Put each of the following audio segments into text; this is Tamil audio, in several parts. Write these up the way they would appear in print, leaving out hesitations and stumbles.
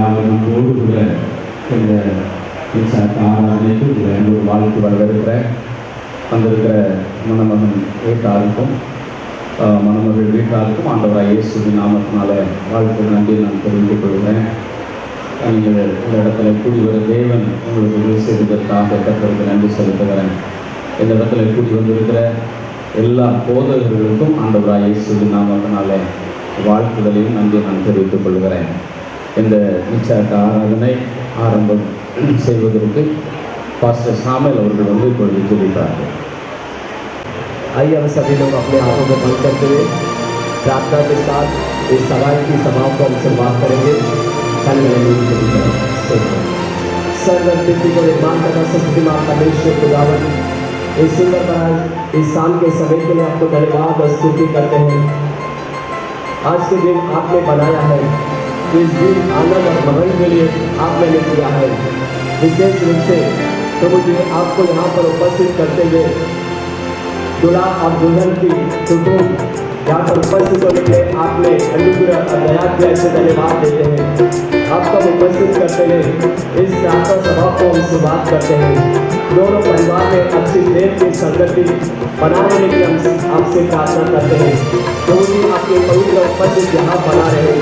நாங்கள் நம்மோடு கூட இந்த ஆராதனைக்கு ஒரு வாழ்த்து வரவேற்கிற வந்திருக்கிற மணமகன் வீட்டாருக்கும் மணமகள் வீட்டாருக்கும் ஆண்டவராக இயேசுவின் நாமத்தினால வாழ்த்து நன்றி நான் தெரிவித்துக் கொள்கிறேன். நீங்கள் இந்த இடத்துல கூடி வர தேவன் உங்களுக்கு உதவி செய்வதற்காக கர்த்தருக்கு நன்றி செலுத்துகிறேன். இந்த இடத்துல கூடி வந்திருக்கிற எல்லா போதகர்களுக்கும் ஆண்டவராக இயேசுவின் நாமத்தினால வாழ்த்துதலையும் நன்றி நான் தெரிவித்துக் கொள்கிறேன். இந்த நிச்சயத்த ஆராதனை ஆரம்பம் செய்வதற்கு பாஸ்டர் சாமுவேல் அவர்கள் வந்து இப்பொழுது சொல்லிட்டார்கள். आइए हम सभी लोग अपने हाथों को बंद करते हुए प्रार्थना के साथ इस सवाल की समाप्त को हम शुरुआत करेंगे। सर्वशक्ति को निर्माण करना सस्ती माँ परमेश्वर खुदावन इस सुंदर पर इस शाम के समय के लिए आपको धन्यवाद और स्तुति करते हैं। आज के दिन आपने बनाया है, इस दिन आनंद और मगन के लिए आपने किया है। विशेष रूप से प्रभु जी आपको यहाँ पर उपस्थित करते हुए दुल्हा और दुल्हन की कुटुंब यहाँ पर उपस्थित होने के लिए आपने अनुग्रह और दया के ऐसे धन्यवाद देते हैं। आपको उपस्थित करते हुए इस प्रार्थना सभा को हम शुरुआत करते हैं। दोनों परिवार में अच्छी प्रेम की संगति बनाने के लिए हम आपसे प्रार्थना करते हैं। प्रभु जी आपके पवित्र उपस्थित यहाँ बना रहे,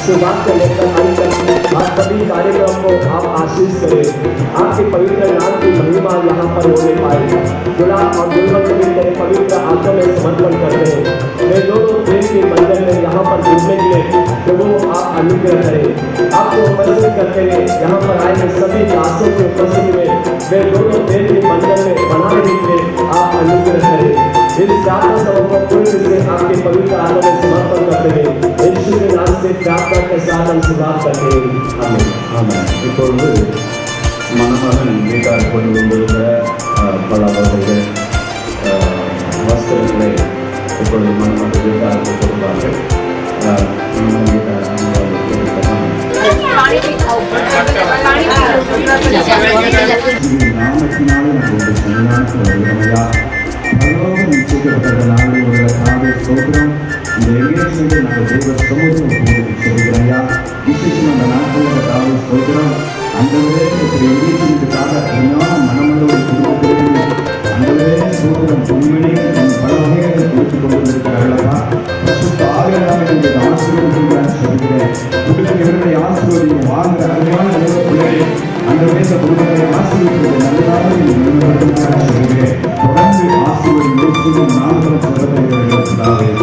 शुरुआत से लेकर अंत तक आप सभी कार्यक्रम को आप आशीष करें। आपके पवित्र नाम की महिमा यहाँ पर होने पाए। दुल्हा और दुल्हन को भी तेरे पवित्र हाथों में समर्पण करते हैं। वे दोनों प्रेम के बंधन में यहाँ पर जुड़ने के लिए प्रभु आप अनुग्रह करें। आपको उपस्थित करते हुए यहाँ पर आए सभी दासों के उपस्थिति में वे दोनों प्रेम के बंधन में बनाने के लिए आप अनुग्रह करें। इस प्रार्थना सभा को पूर्ण से आपके पवित्र हाथों में समर्पण करते हैं। यीशु के नाम से प्रार्थना के साथ हम शुरुआत करते हैं। आमीन ஆமாம். இப்பொழுது மணமகன் வீட்டார் கொண்டு வந்திருக்கிற பல வகைகள் வஸ்திரங்களை இப்பொழுது மணமகன் வீட்டாருக்கு கொடுப்பார்கள். மணமகன் வீட்டார் நாமத்தினாலே நம்முடைய சன்னிதானத்தில் வருகிறமையா பரலோகம் நிச்சயிக்கப்பட்ட நாளில் உள்ள நாளை சோதனம் இந்த எங்கேஜ்மெண்ட்டை நாங்கள் தேவ சமூகம் உங்களுக்கு சொல்லுகிறாயா. விசேஷம் அந்த நாட்களில் தாவை சோதனம் அந்தவே இப்படி எங்கேஜ்மெண்ட்டுக்காக அருமையான மனமுள்ள ஒரு குடும்பத்திலிருந்து அந்தவே சோதனம் உண்மையை பல வகைகளை கொடுத்து கொண்டு வந்திருக்கிறார்களா. ஆவியானவருடைய ஆசீர்வாதம் சொல்கிறேன். உங்களுக்கு இவருடைய ஆசீர்வாதம் வாங்குற அருமையான பிள்ளைகளை அந்த வேத குடும்பத்தை ஆசீர்வதிப்பது நல்லதாக சொல்கிறேன். தொடர்ந்து ஆசீர்வாதம் நாளும் சொல்லப்படுகிறார்கள்.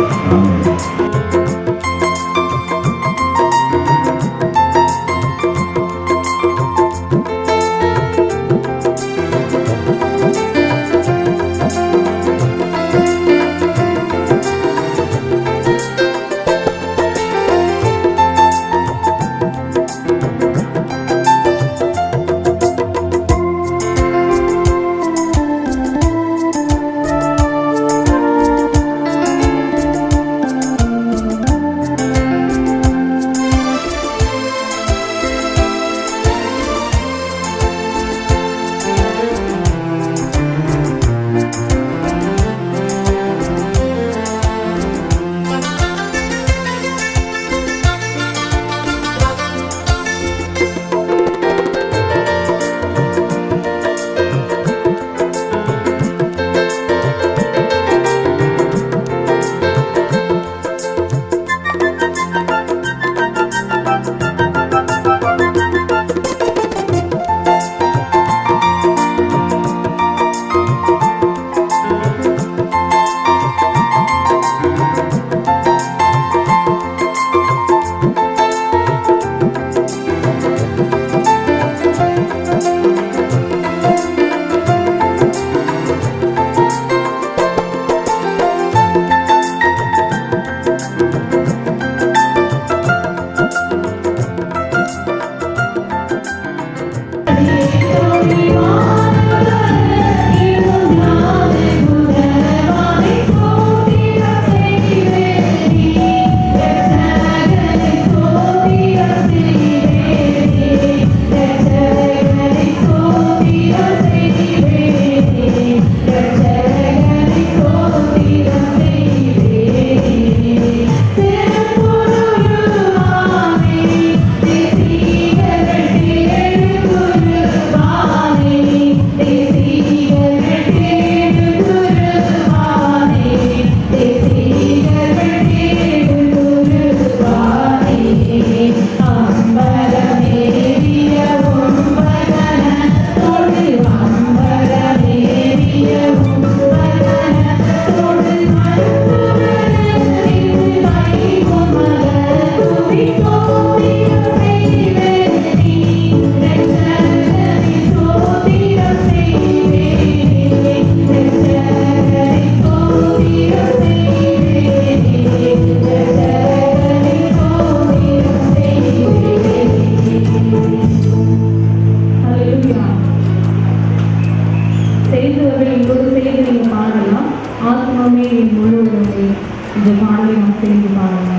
சேர்ந்து பாருங்க.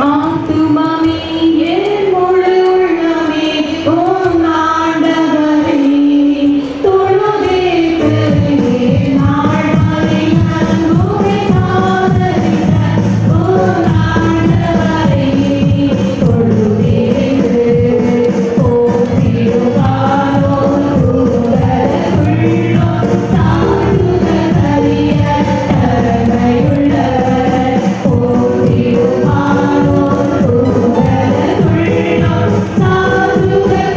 ஆத்துமாவே என் முழு உள்ளமே உம் ஆண்டவரை தொழுதேத்து, என் ஆழ்மறை அன்புரை காதலித்த உம் ஆண்டவரை தொழுதேத்து, போற்றிடுவாரோ தூதருள்ளோ சாற்றுதற்கரிய தன்மையுள்ளவர், போற்றிடுவாரோ தூதருள்ளோ சாற்றுதற்கரிய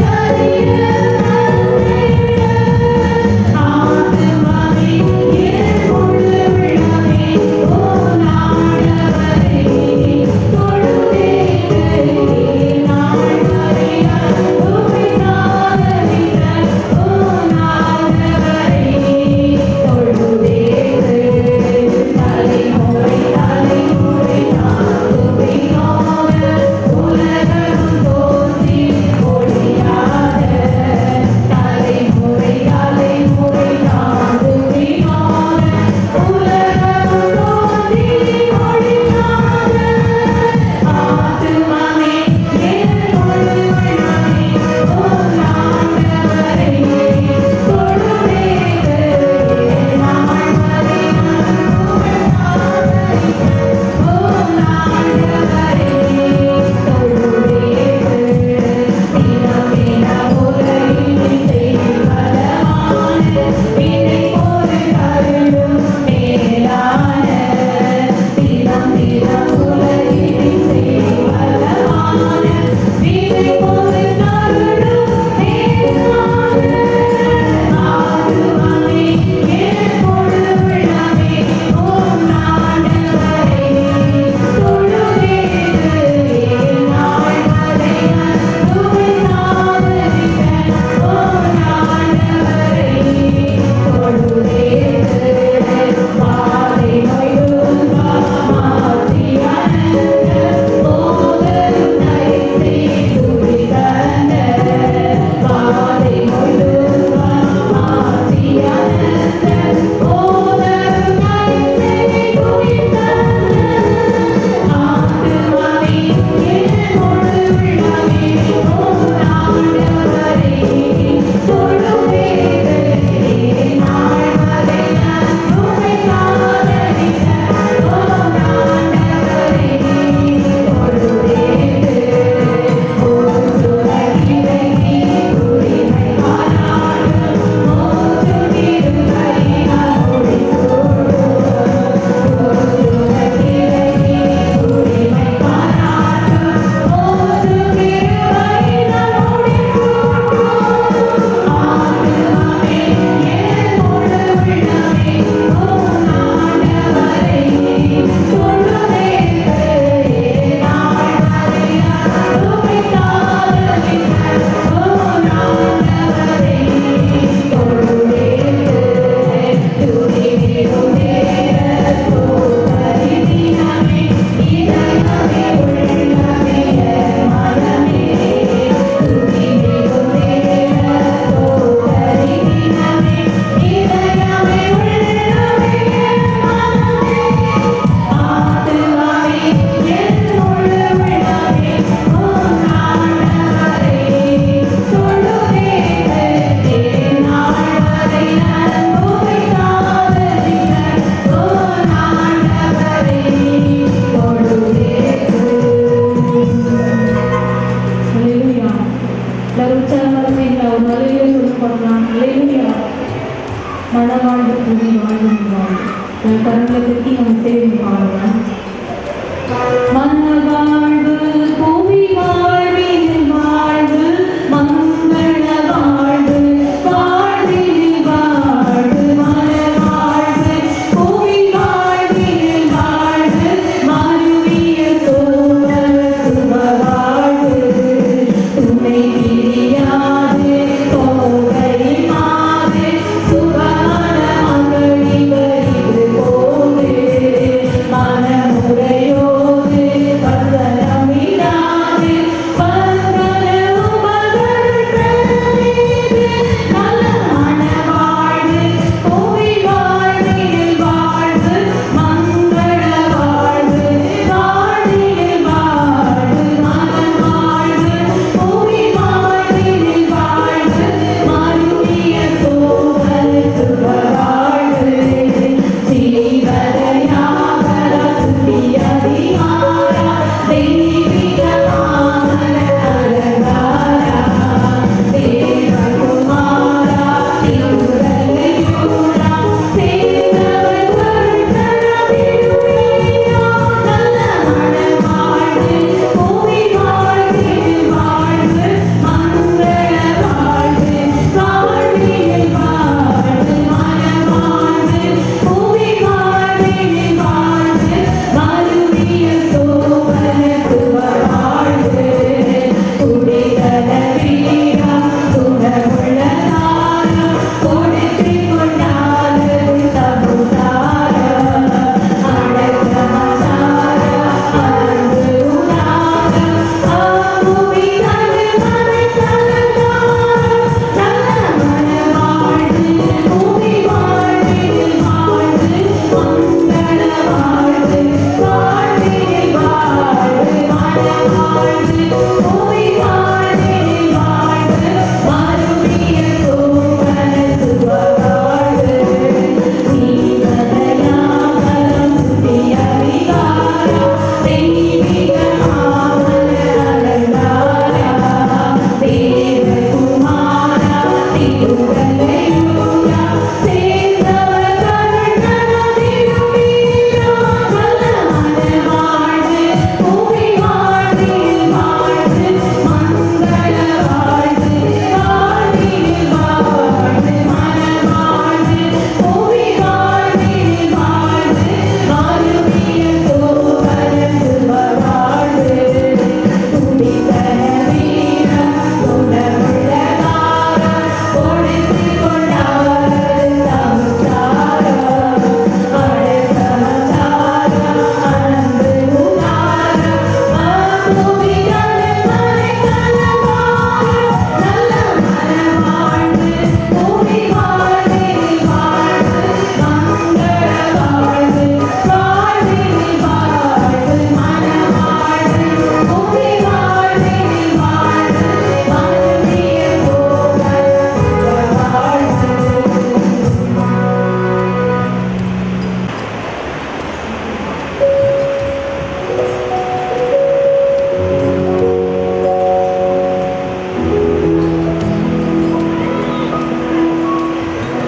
தன்மையுள்ளவர். ஆத்துமாவே என் முழு உள்ளமே உம் ஆண்டவரை தொழுதேத்து, என் ஆழ்மறை அன்புரை காதலித்த உம் ஆண்டவரை தொழுதேத்து. தலைமுறை தலைமுறை தாழ்த்துமை நோக உலகம் தோன்றி ஒழியாத, தலைமுறை தலைமுறை தாழ்த்துமை நோக உலகம் தோன்றி ஒழியாத. ஆத்துமாவே என் முழு உள்ளமே உம் ஆண்டவரை தொழுதேத்து, என் ஆழ்மறை அன்புரை காதலித்த உம் ஆண்டவரை தொழுதேத்து. தினமென உலகினில் செய்வதமான வினை பொருள்களும் மேலான, தினம் தினம் உலகினில் செய்வதமான வினை பொருள்களும் மேலான. ஆத்துமாவே என் முழு உள்ளமே உம் ஆண்டவரை தொழுதேத்து, என் ஆழ்மறை அன்புரை காதலித்த உம் ஆண்டவரை தொழுதேத்து. பாதை நோய்துன்ப மாற்றி அணைத்த போதரும் நைசை துதித்தந்த, பாதை நோய்துன்ப மாற்றி அணைத்த போதரும் நைசை துதித்தந்த. ஆத்துமாவே என் முழு உள்ளமே உம் ஆண்டவரை தொழுதேத்து, என் ஆழ்மறை அன்புரை காதலித்த உம் ஆண்டவரை தொழுதேத்து. போற்றுதற்கிறைவி உரிமை பாராட்டும், போற்று திருக்கையினால் முடிசூடும். போற்றுதற்கிறைவி உரிமை பாராட்டும், போற்று திருக்கையினால் முடிசூடும். ஆத்துமாவே என் முழு உள்ளமே உம் ஆண்டவரை தொழுதேத்து, என் ஆழ்மறை அன்புரை காதலித்த உம் ஆண்டவரை தொழுதேத்து. துதித்திடும் நேர சோதரி தினமே, இதயமே உள்ளமே என் மனமே, துதித்திடும் நேர சோதரி தினமே, இதயமே உள்ளமே என் மனமே. ஆத்துமாவே என் முழு உள்ளமே உம் ஆண்டவரை தொழுதேத்து, என் ஆழ்மறை அன்புரை காதலித்த உம் ஆண்டவரை தொழுதேத்து. ஹல்லேலூயா. எல்லாரும் உற்சாகமாக சேர்ந்து ஒரு ஹல்லேலூயா சொல்லி பாடலாம். ஹல்லேலூயா. மனவாழ்வு துதி வாழ்வு வாழ்வு. கரங்களை தட்டி நம்ம சேர்ந்து பாடலாம். மனவாழ்வு புவி வாழ்வினில் வாழ்வு, மங்கள வாழ்வு வாழ்வினில் வாழ்வு. மனவாழ்வு புவி வாழ்வினில் வாழ்வு, மருவிய சோழ சுக வாழ்வு. துணை பிரியாது தோகை மாது, சுகான மகளிர் போது மன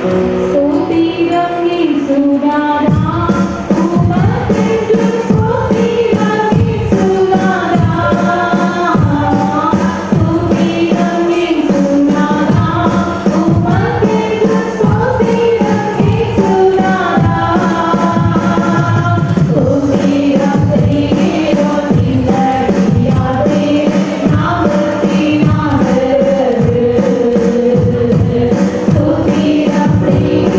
ஸ்தோத்திரம் இயேசுநாதா உமக்கென்று ஸ்தோத்திரம் இயேசுநாதா ஸ்தோத்திரம் இயேசுநாதா உமக்கென்று ஸ்தோத்திரம் இயேசுநாதா ஸ்தோத்திரம் செய்கிறோம் நின்னடியாதே நாமத்தினாலே ஸ்தோத்திரம் செய்கிறோம்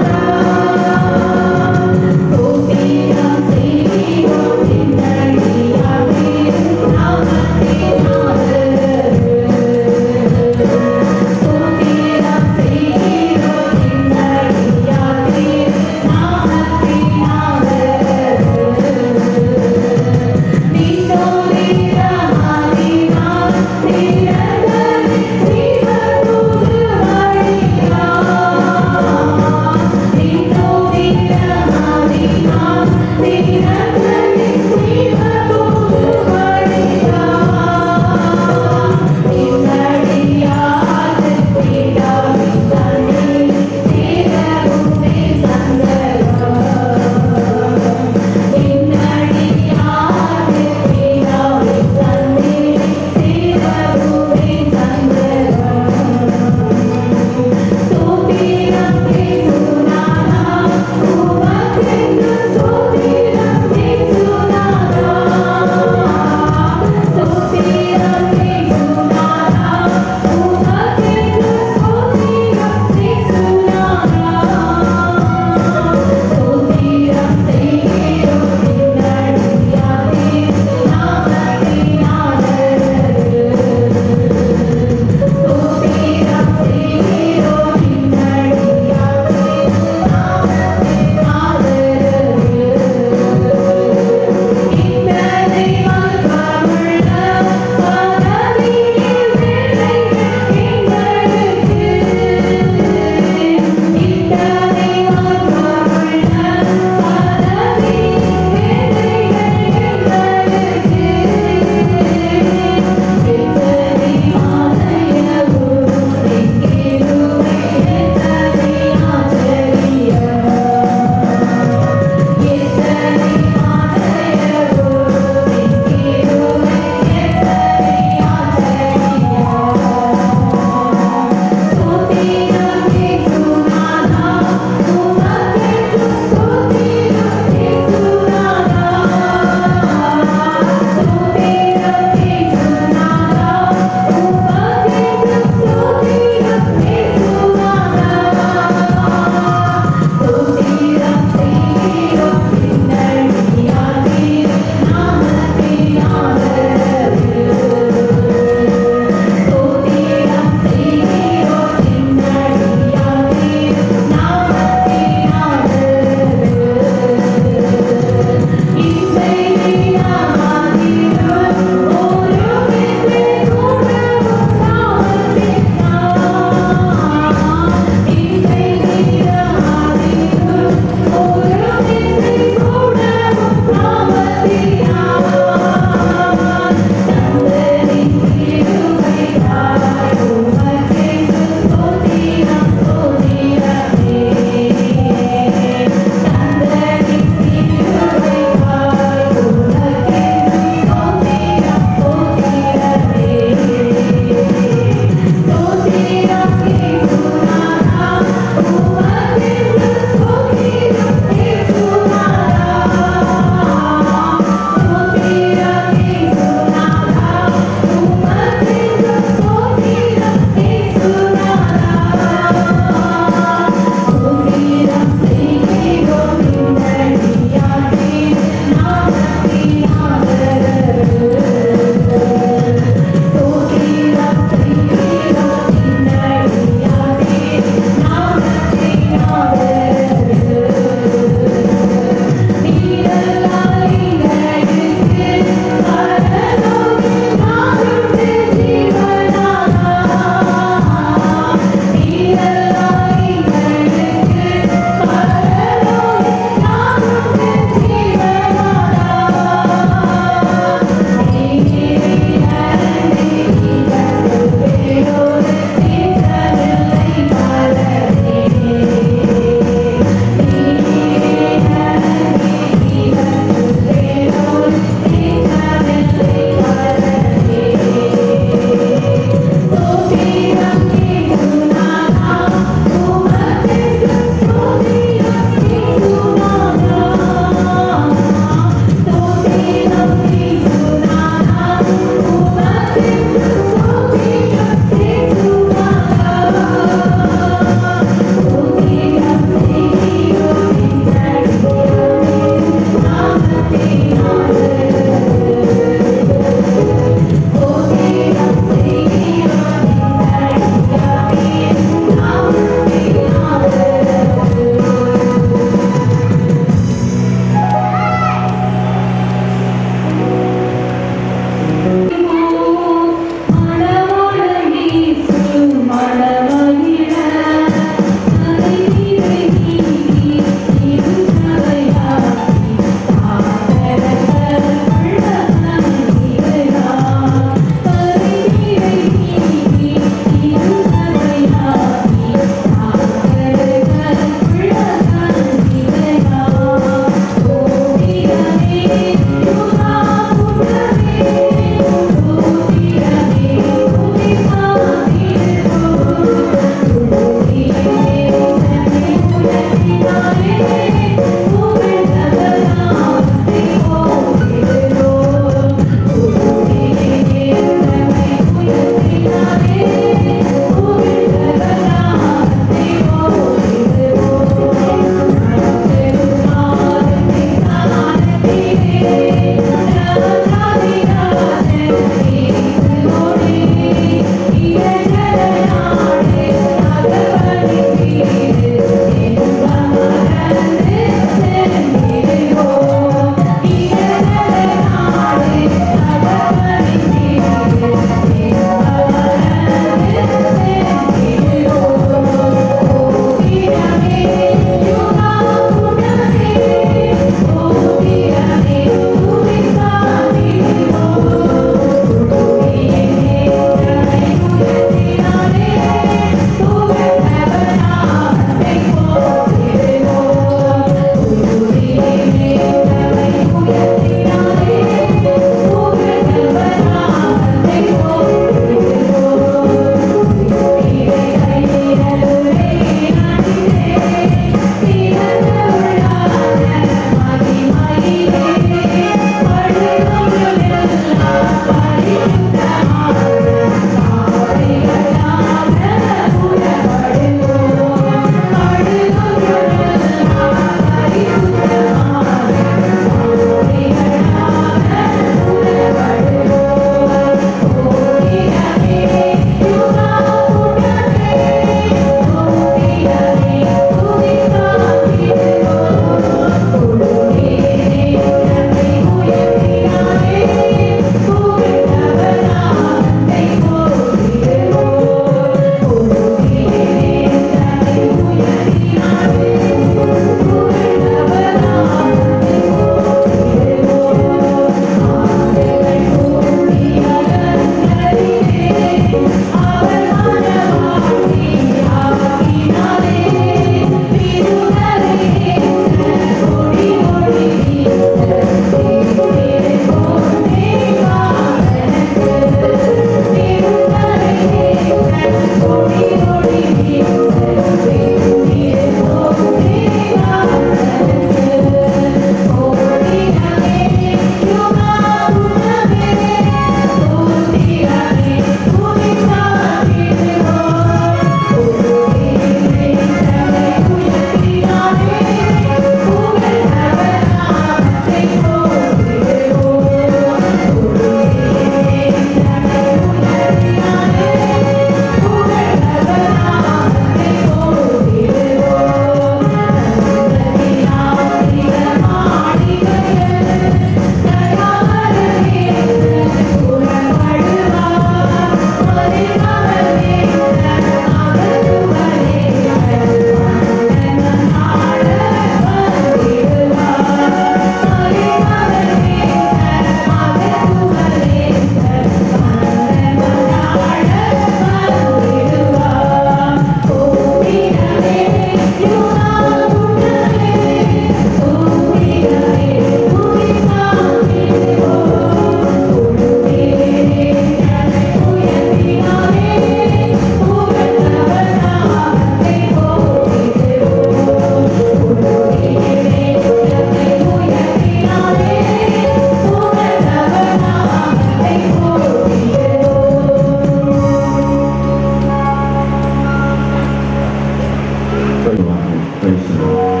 Praise the Lord.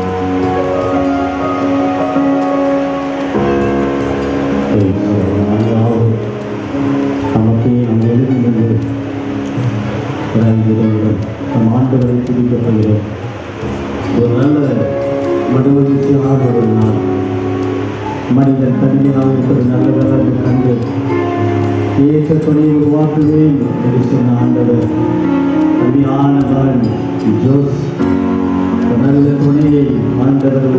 Praise the Lord. நான்காவது நமக்கே நாம் எழுதுகிறது நம் ஆண்டவரை துதிக்கப்படுகிறோம். ஒரு நல்ல மனமகிழ்ச்சியான ஒரு நாள். மனிதன் தனியாக இருப்பது நல்லதாக கண்டு ஏற்ற துணை உருவாக்குவேன் என்று சொன்ன ஆண்டவர் அருமையானவன் ஜோஸ் நல்ல துணையை ஆண்டவர்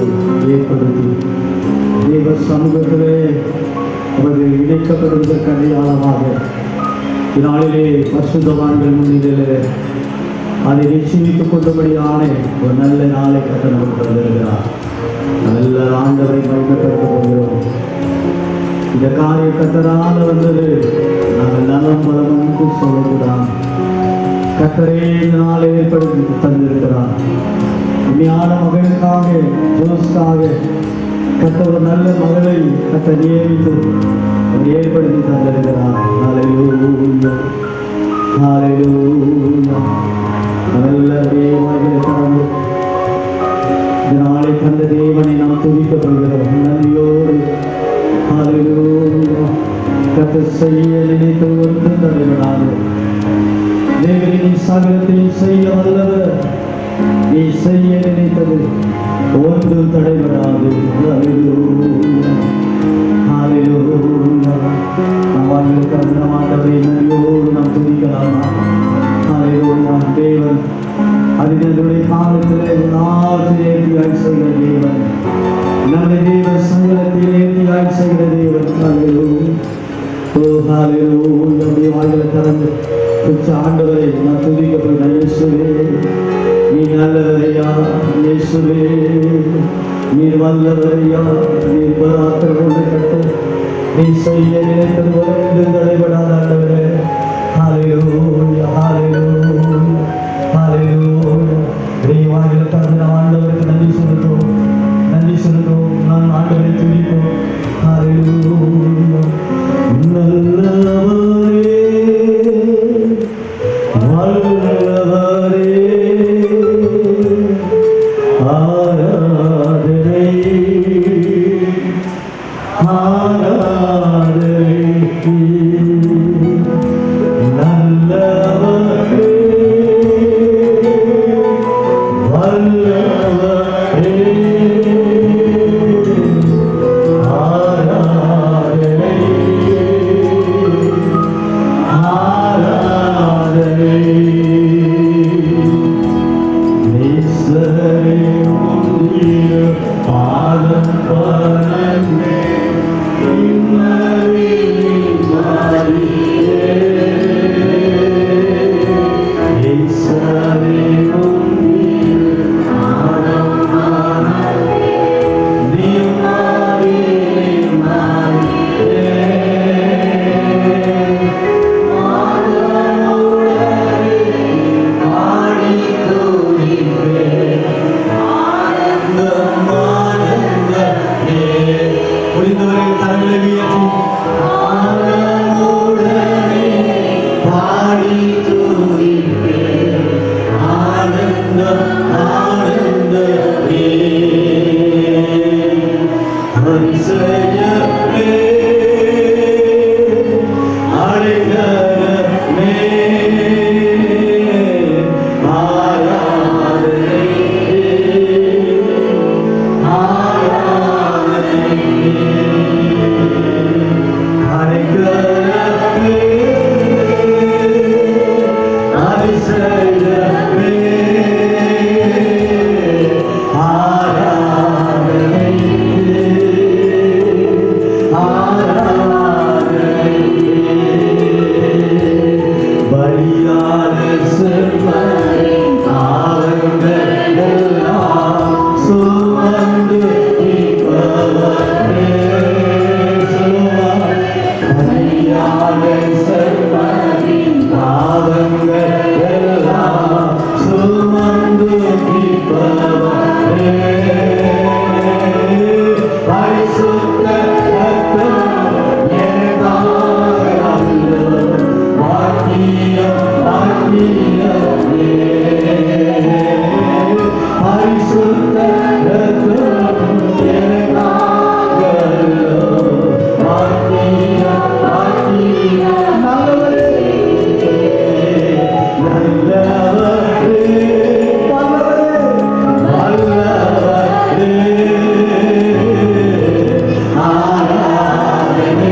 ஏற்படுத்தி தேவ சமூகத்திலே அவர்கள் இணைக்கப்படுவதற்கு அடையாளமாக இந்நாளிலே பரிசுத்தவான்கள் முன்னிலையிலே அதை நிச்சயித்துக் கொண்டபடியான ஒரு நல்ல நாளை கட்ட நமக்கு தந்திருக்கிறார். நல்ல ஆண்டவரை மகிமைப்படுத்த போகிறோம். இந்த காரிய கத்தரால வந்தது நாங்கள் நலம் பலம் என்று சொல்லக்கூடாது. கத்தரே இந்த நாளை ஏற்படுத்தி தந்திருக்கிறார். உண்மையான மகனுக்காக ஜோஸ்க்காக கத்த ஒரு நல்ல மகளை கத்த நியமித்து ஏற்படுத்தி தந்திருக்கிறார். ஹல்லேலூயா ஹல்லேலூயா. நல்ல தேவனை இதனாலே தந்த தேவனை நாம் துதிக்கப்படுகிறோம் நன்றியோடு. ஹல்லேலூயா. கத்த செய்ய நினைத்து ஒன்று தடைபடாது. தேவரே நீ சகலத்தையும் செய்ய வல்லவர். நீ செய்ய நினைத்தது ஒன்றும் தடைபடாது. ஹல்லேலூயா ஹல்லேலூயா. அவர்களுக்கு அந்த ஆண்டவரை நன்றியோடு நாம் துதிக்கலாம். ஹல்லேலூயா. தேவன் அதினுடைய காலத்திலே ஏற்றியாய் செய்கிற தேவன். நல்ல தேவன் சங்கலத்தில் ஏற்றியாய் செய்கிற தேவன். ஹல்லேலூயா ஓ ஹல்லேலூயா. நம்முடைய வாயிலை திறந்து உச்ச ஆண்டவரை நான் துதிக்கப்படுகிறேன். இயேசுவே நீ நல்லவரையா, இயேசுவே நீர் வல்லவரையா, நீர் பராக்கிரமம் கட்ட நீ செய்ய நினைத்தது ஒன்றும் தடைபடாத ஆண்டவரே. ஹல்லேலூயா ஹல்லேலூயா ஹல்லேலூயா. வாயில திறந்து நாம் ஆண்டவருக்கு நன்றி சொல்லுகிறோம், நன்றி சொல்லுகிறோம். நான் ஆண்டவரை துதிப்போம். ஹல்லேலூயா. நல்லவரே வல்லவரே ஆராதனை ஆராதனை. நல்லவரே வல்லவரே ஆராதனை ஆராதனை. நேசரே உம்முடைய பாதம் பரந்தே இன்னலில் மாறியே. நேசரே உம்முடைய பரிசுத்த ரத்தம் எனக்காகல்லோ மாற்றின நல்லவரே நல்லவரே வல்லவரே ஆராதனை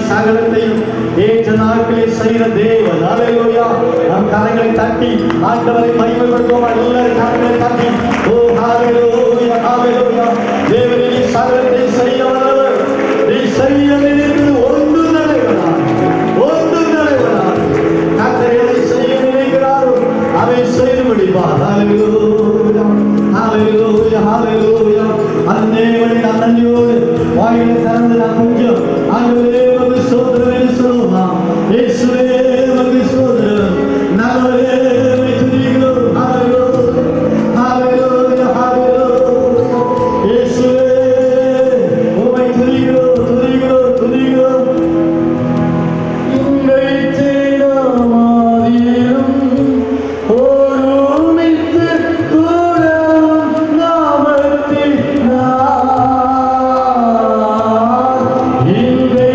சகலத்தையும் ஏற்ற நாட்களில் செய்கிற தேவன். ஹல்லேலூயா. நம் கரங்களை தட்டி ஆண்டவரை மகிமைப்படுத்துவோம். எல்லாரும் கரங்களை தட்டி ஓ ஹல்லேலூயா ஹல்லேலூயா. தேவனே நீ சகலத்தை செய்ய வல்லவர். நீ செய்ய நினைத்தது ஒன்றும் நடைபெறாது. கர்த்தர் எதை செய்ய நினைக்கிறாரோ அதை செய்து முடிப்பார். ஹல்லேலூயா ஹல்லேலூயா ஹல்லேலூயா. அன்னையோடு அன்னையோடு வாயில திறந்து நான் கொஞ்சம் ஆண்டவரே சோதரமே சொல்லுமா இயேசுவே மகி சோதரம் நல்லவரே துதிகளோ ஹல்லேலூயா ஹல்லேலூயா இயேசுவே உம்மை துதிகளோ உம்மை தேடாமதிலும் ஒருமித்து கூடும் நாமத்தில் நான் இன்றை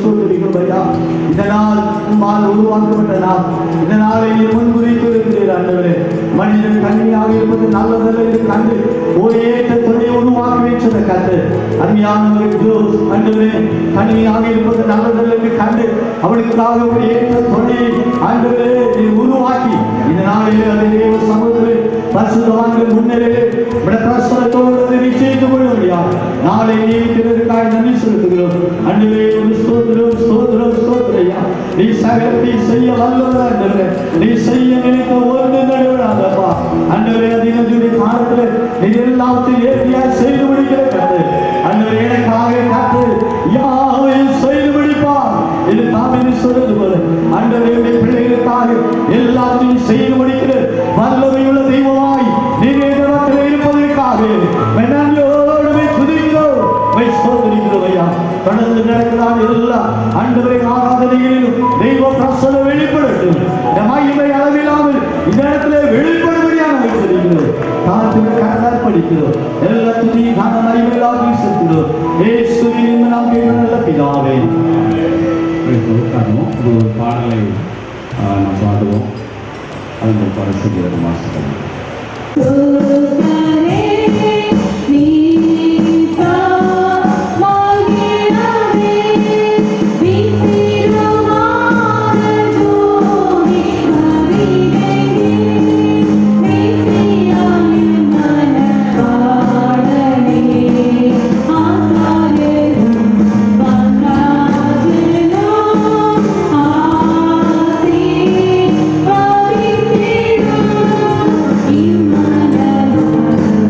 ஸ்தோத்திரிக்கிறோம் ஐயா. இந்த நாள் உம்மால் உருவாக்கப்பட்ட நாள். இந்த நாளை நீர் முன்குறித்து இருக்கிறீர் ஆண்டவரே. மனிதன் கண்ணியாக இருப்பது நல்லதல்ல என்று கண்டு ஒரு ஏற்ற துணையை உருவாக்கி வைச்சதை கண்டு அருமையானவருக்கு ஆண்டவரே கண்ணியாக இருப்பது நல்லதல்ல என்று கண்டு அவளுக்காக ஒரு ஏற்ற துணையை ஆண்டவரே நீர் உருவாக்கி இந்த நாளிலே அதை தேவ சமூகத்திலே பரிசுத்தவான்கள் முன்னிலையிலே பிரசனத்தோடு நிச்சயித்துக் கொள்ள முடியாது. நாளை நீதிக்கிறதுக்காக நன்றி செலுத்துகிறோம் ஆண்டவரே. ஸ்தோத்திரம் ஸ்தோத்திரம் ஸ்தோத்திரையா. நீ சகலத்தை செய்ய வல்லவர் ஆண்டவரே. நீ செய்ய நினைத்த ஒன்று நடுவராதப்பா ஆண்டவரே. அதிகத்துடைய காலத்தில் நீ எல்லாத்தையும் ஏற்றியாய் செய்து முடிக்கிற கத்து ஆண்டவரே. எனக்காக கத்து யாவையும் செய்து முடிப்பார் இது தாமே சொல்றது போல ஆண்டவரே பிள்ளைகளுக்காக எல்லாத்தையும் செய்து முடிக்கிற வல்லமையுள்ள தெய்வமாய் நீரே தேவத்தில் இருப்பதற்காக நன்றியோடு துதிக்கிறோம் ஸ்தோத்திரிக்கிறோம் ஐயா. தொடர்ந்து நடக்கிறான் எல்லா ஆண்டவரை ஆராதனைகளிலும் தெய்வ பிரசன்னம் வெளிப்படட்டும். இந்த மகிமை அளவில்லாமல் இந்த இடத்துல வெளிப்படும்படியாக வைத்திருக்கிறோம். காலத்தில் கடந்தால் படிக்கிறோம். எல்லா துணி காண மகிமையில்லாமல் செலுத்துகிறோம். இயேசுவின் நாம் கேட்கிற நல்ல பிதாவே. உட்காரணும். ஒரு பாடலை நாம் பாடுவோம். அது பரிசுத்த மாசம் Imana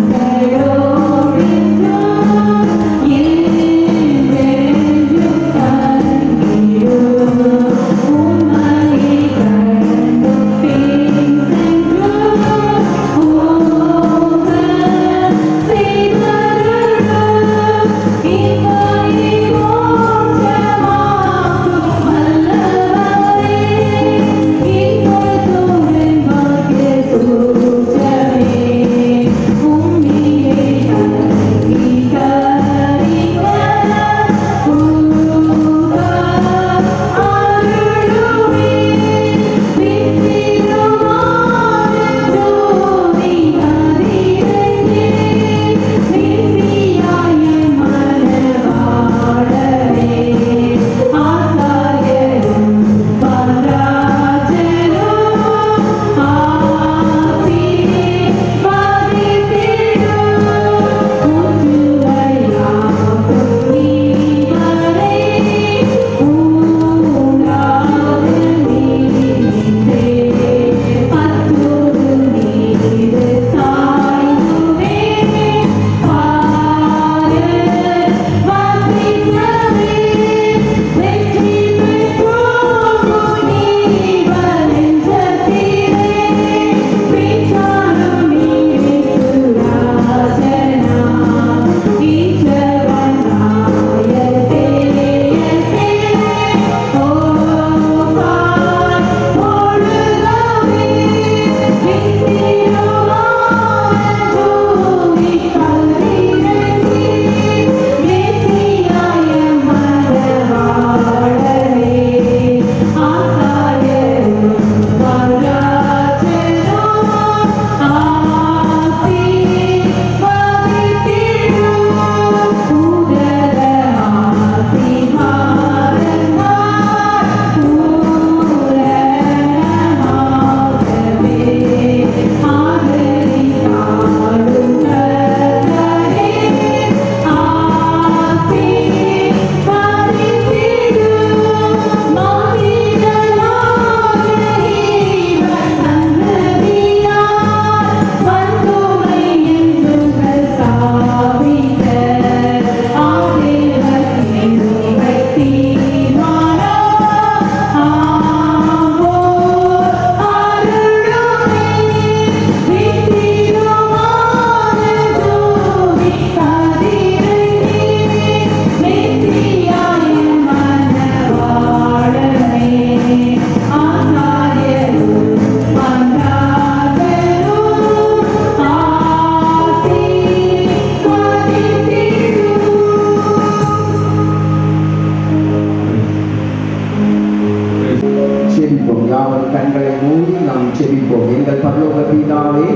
கண்களை மூடி நாம் ஜெபிப்போம். எங்கள் பரலோக பிதாவே,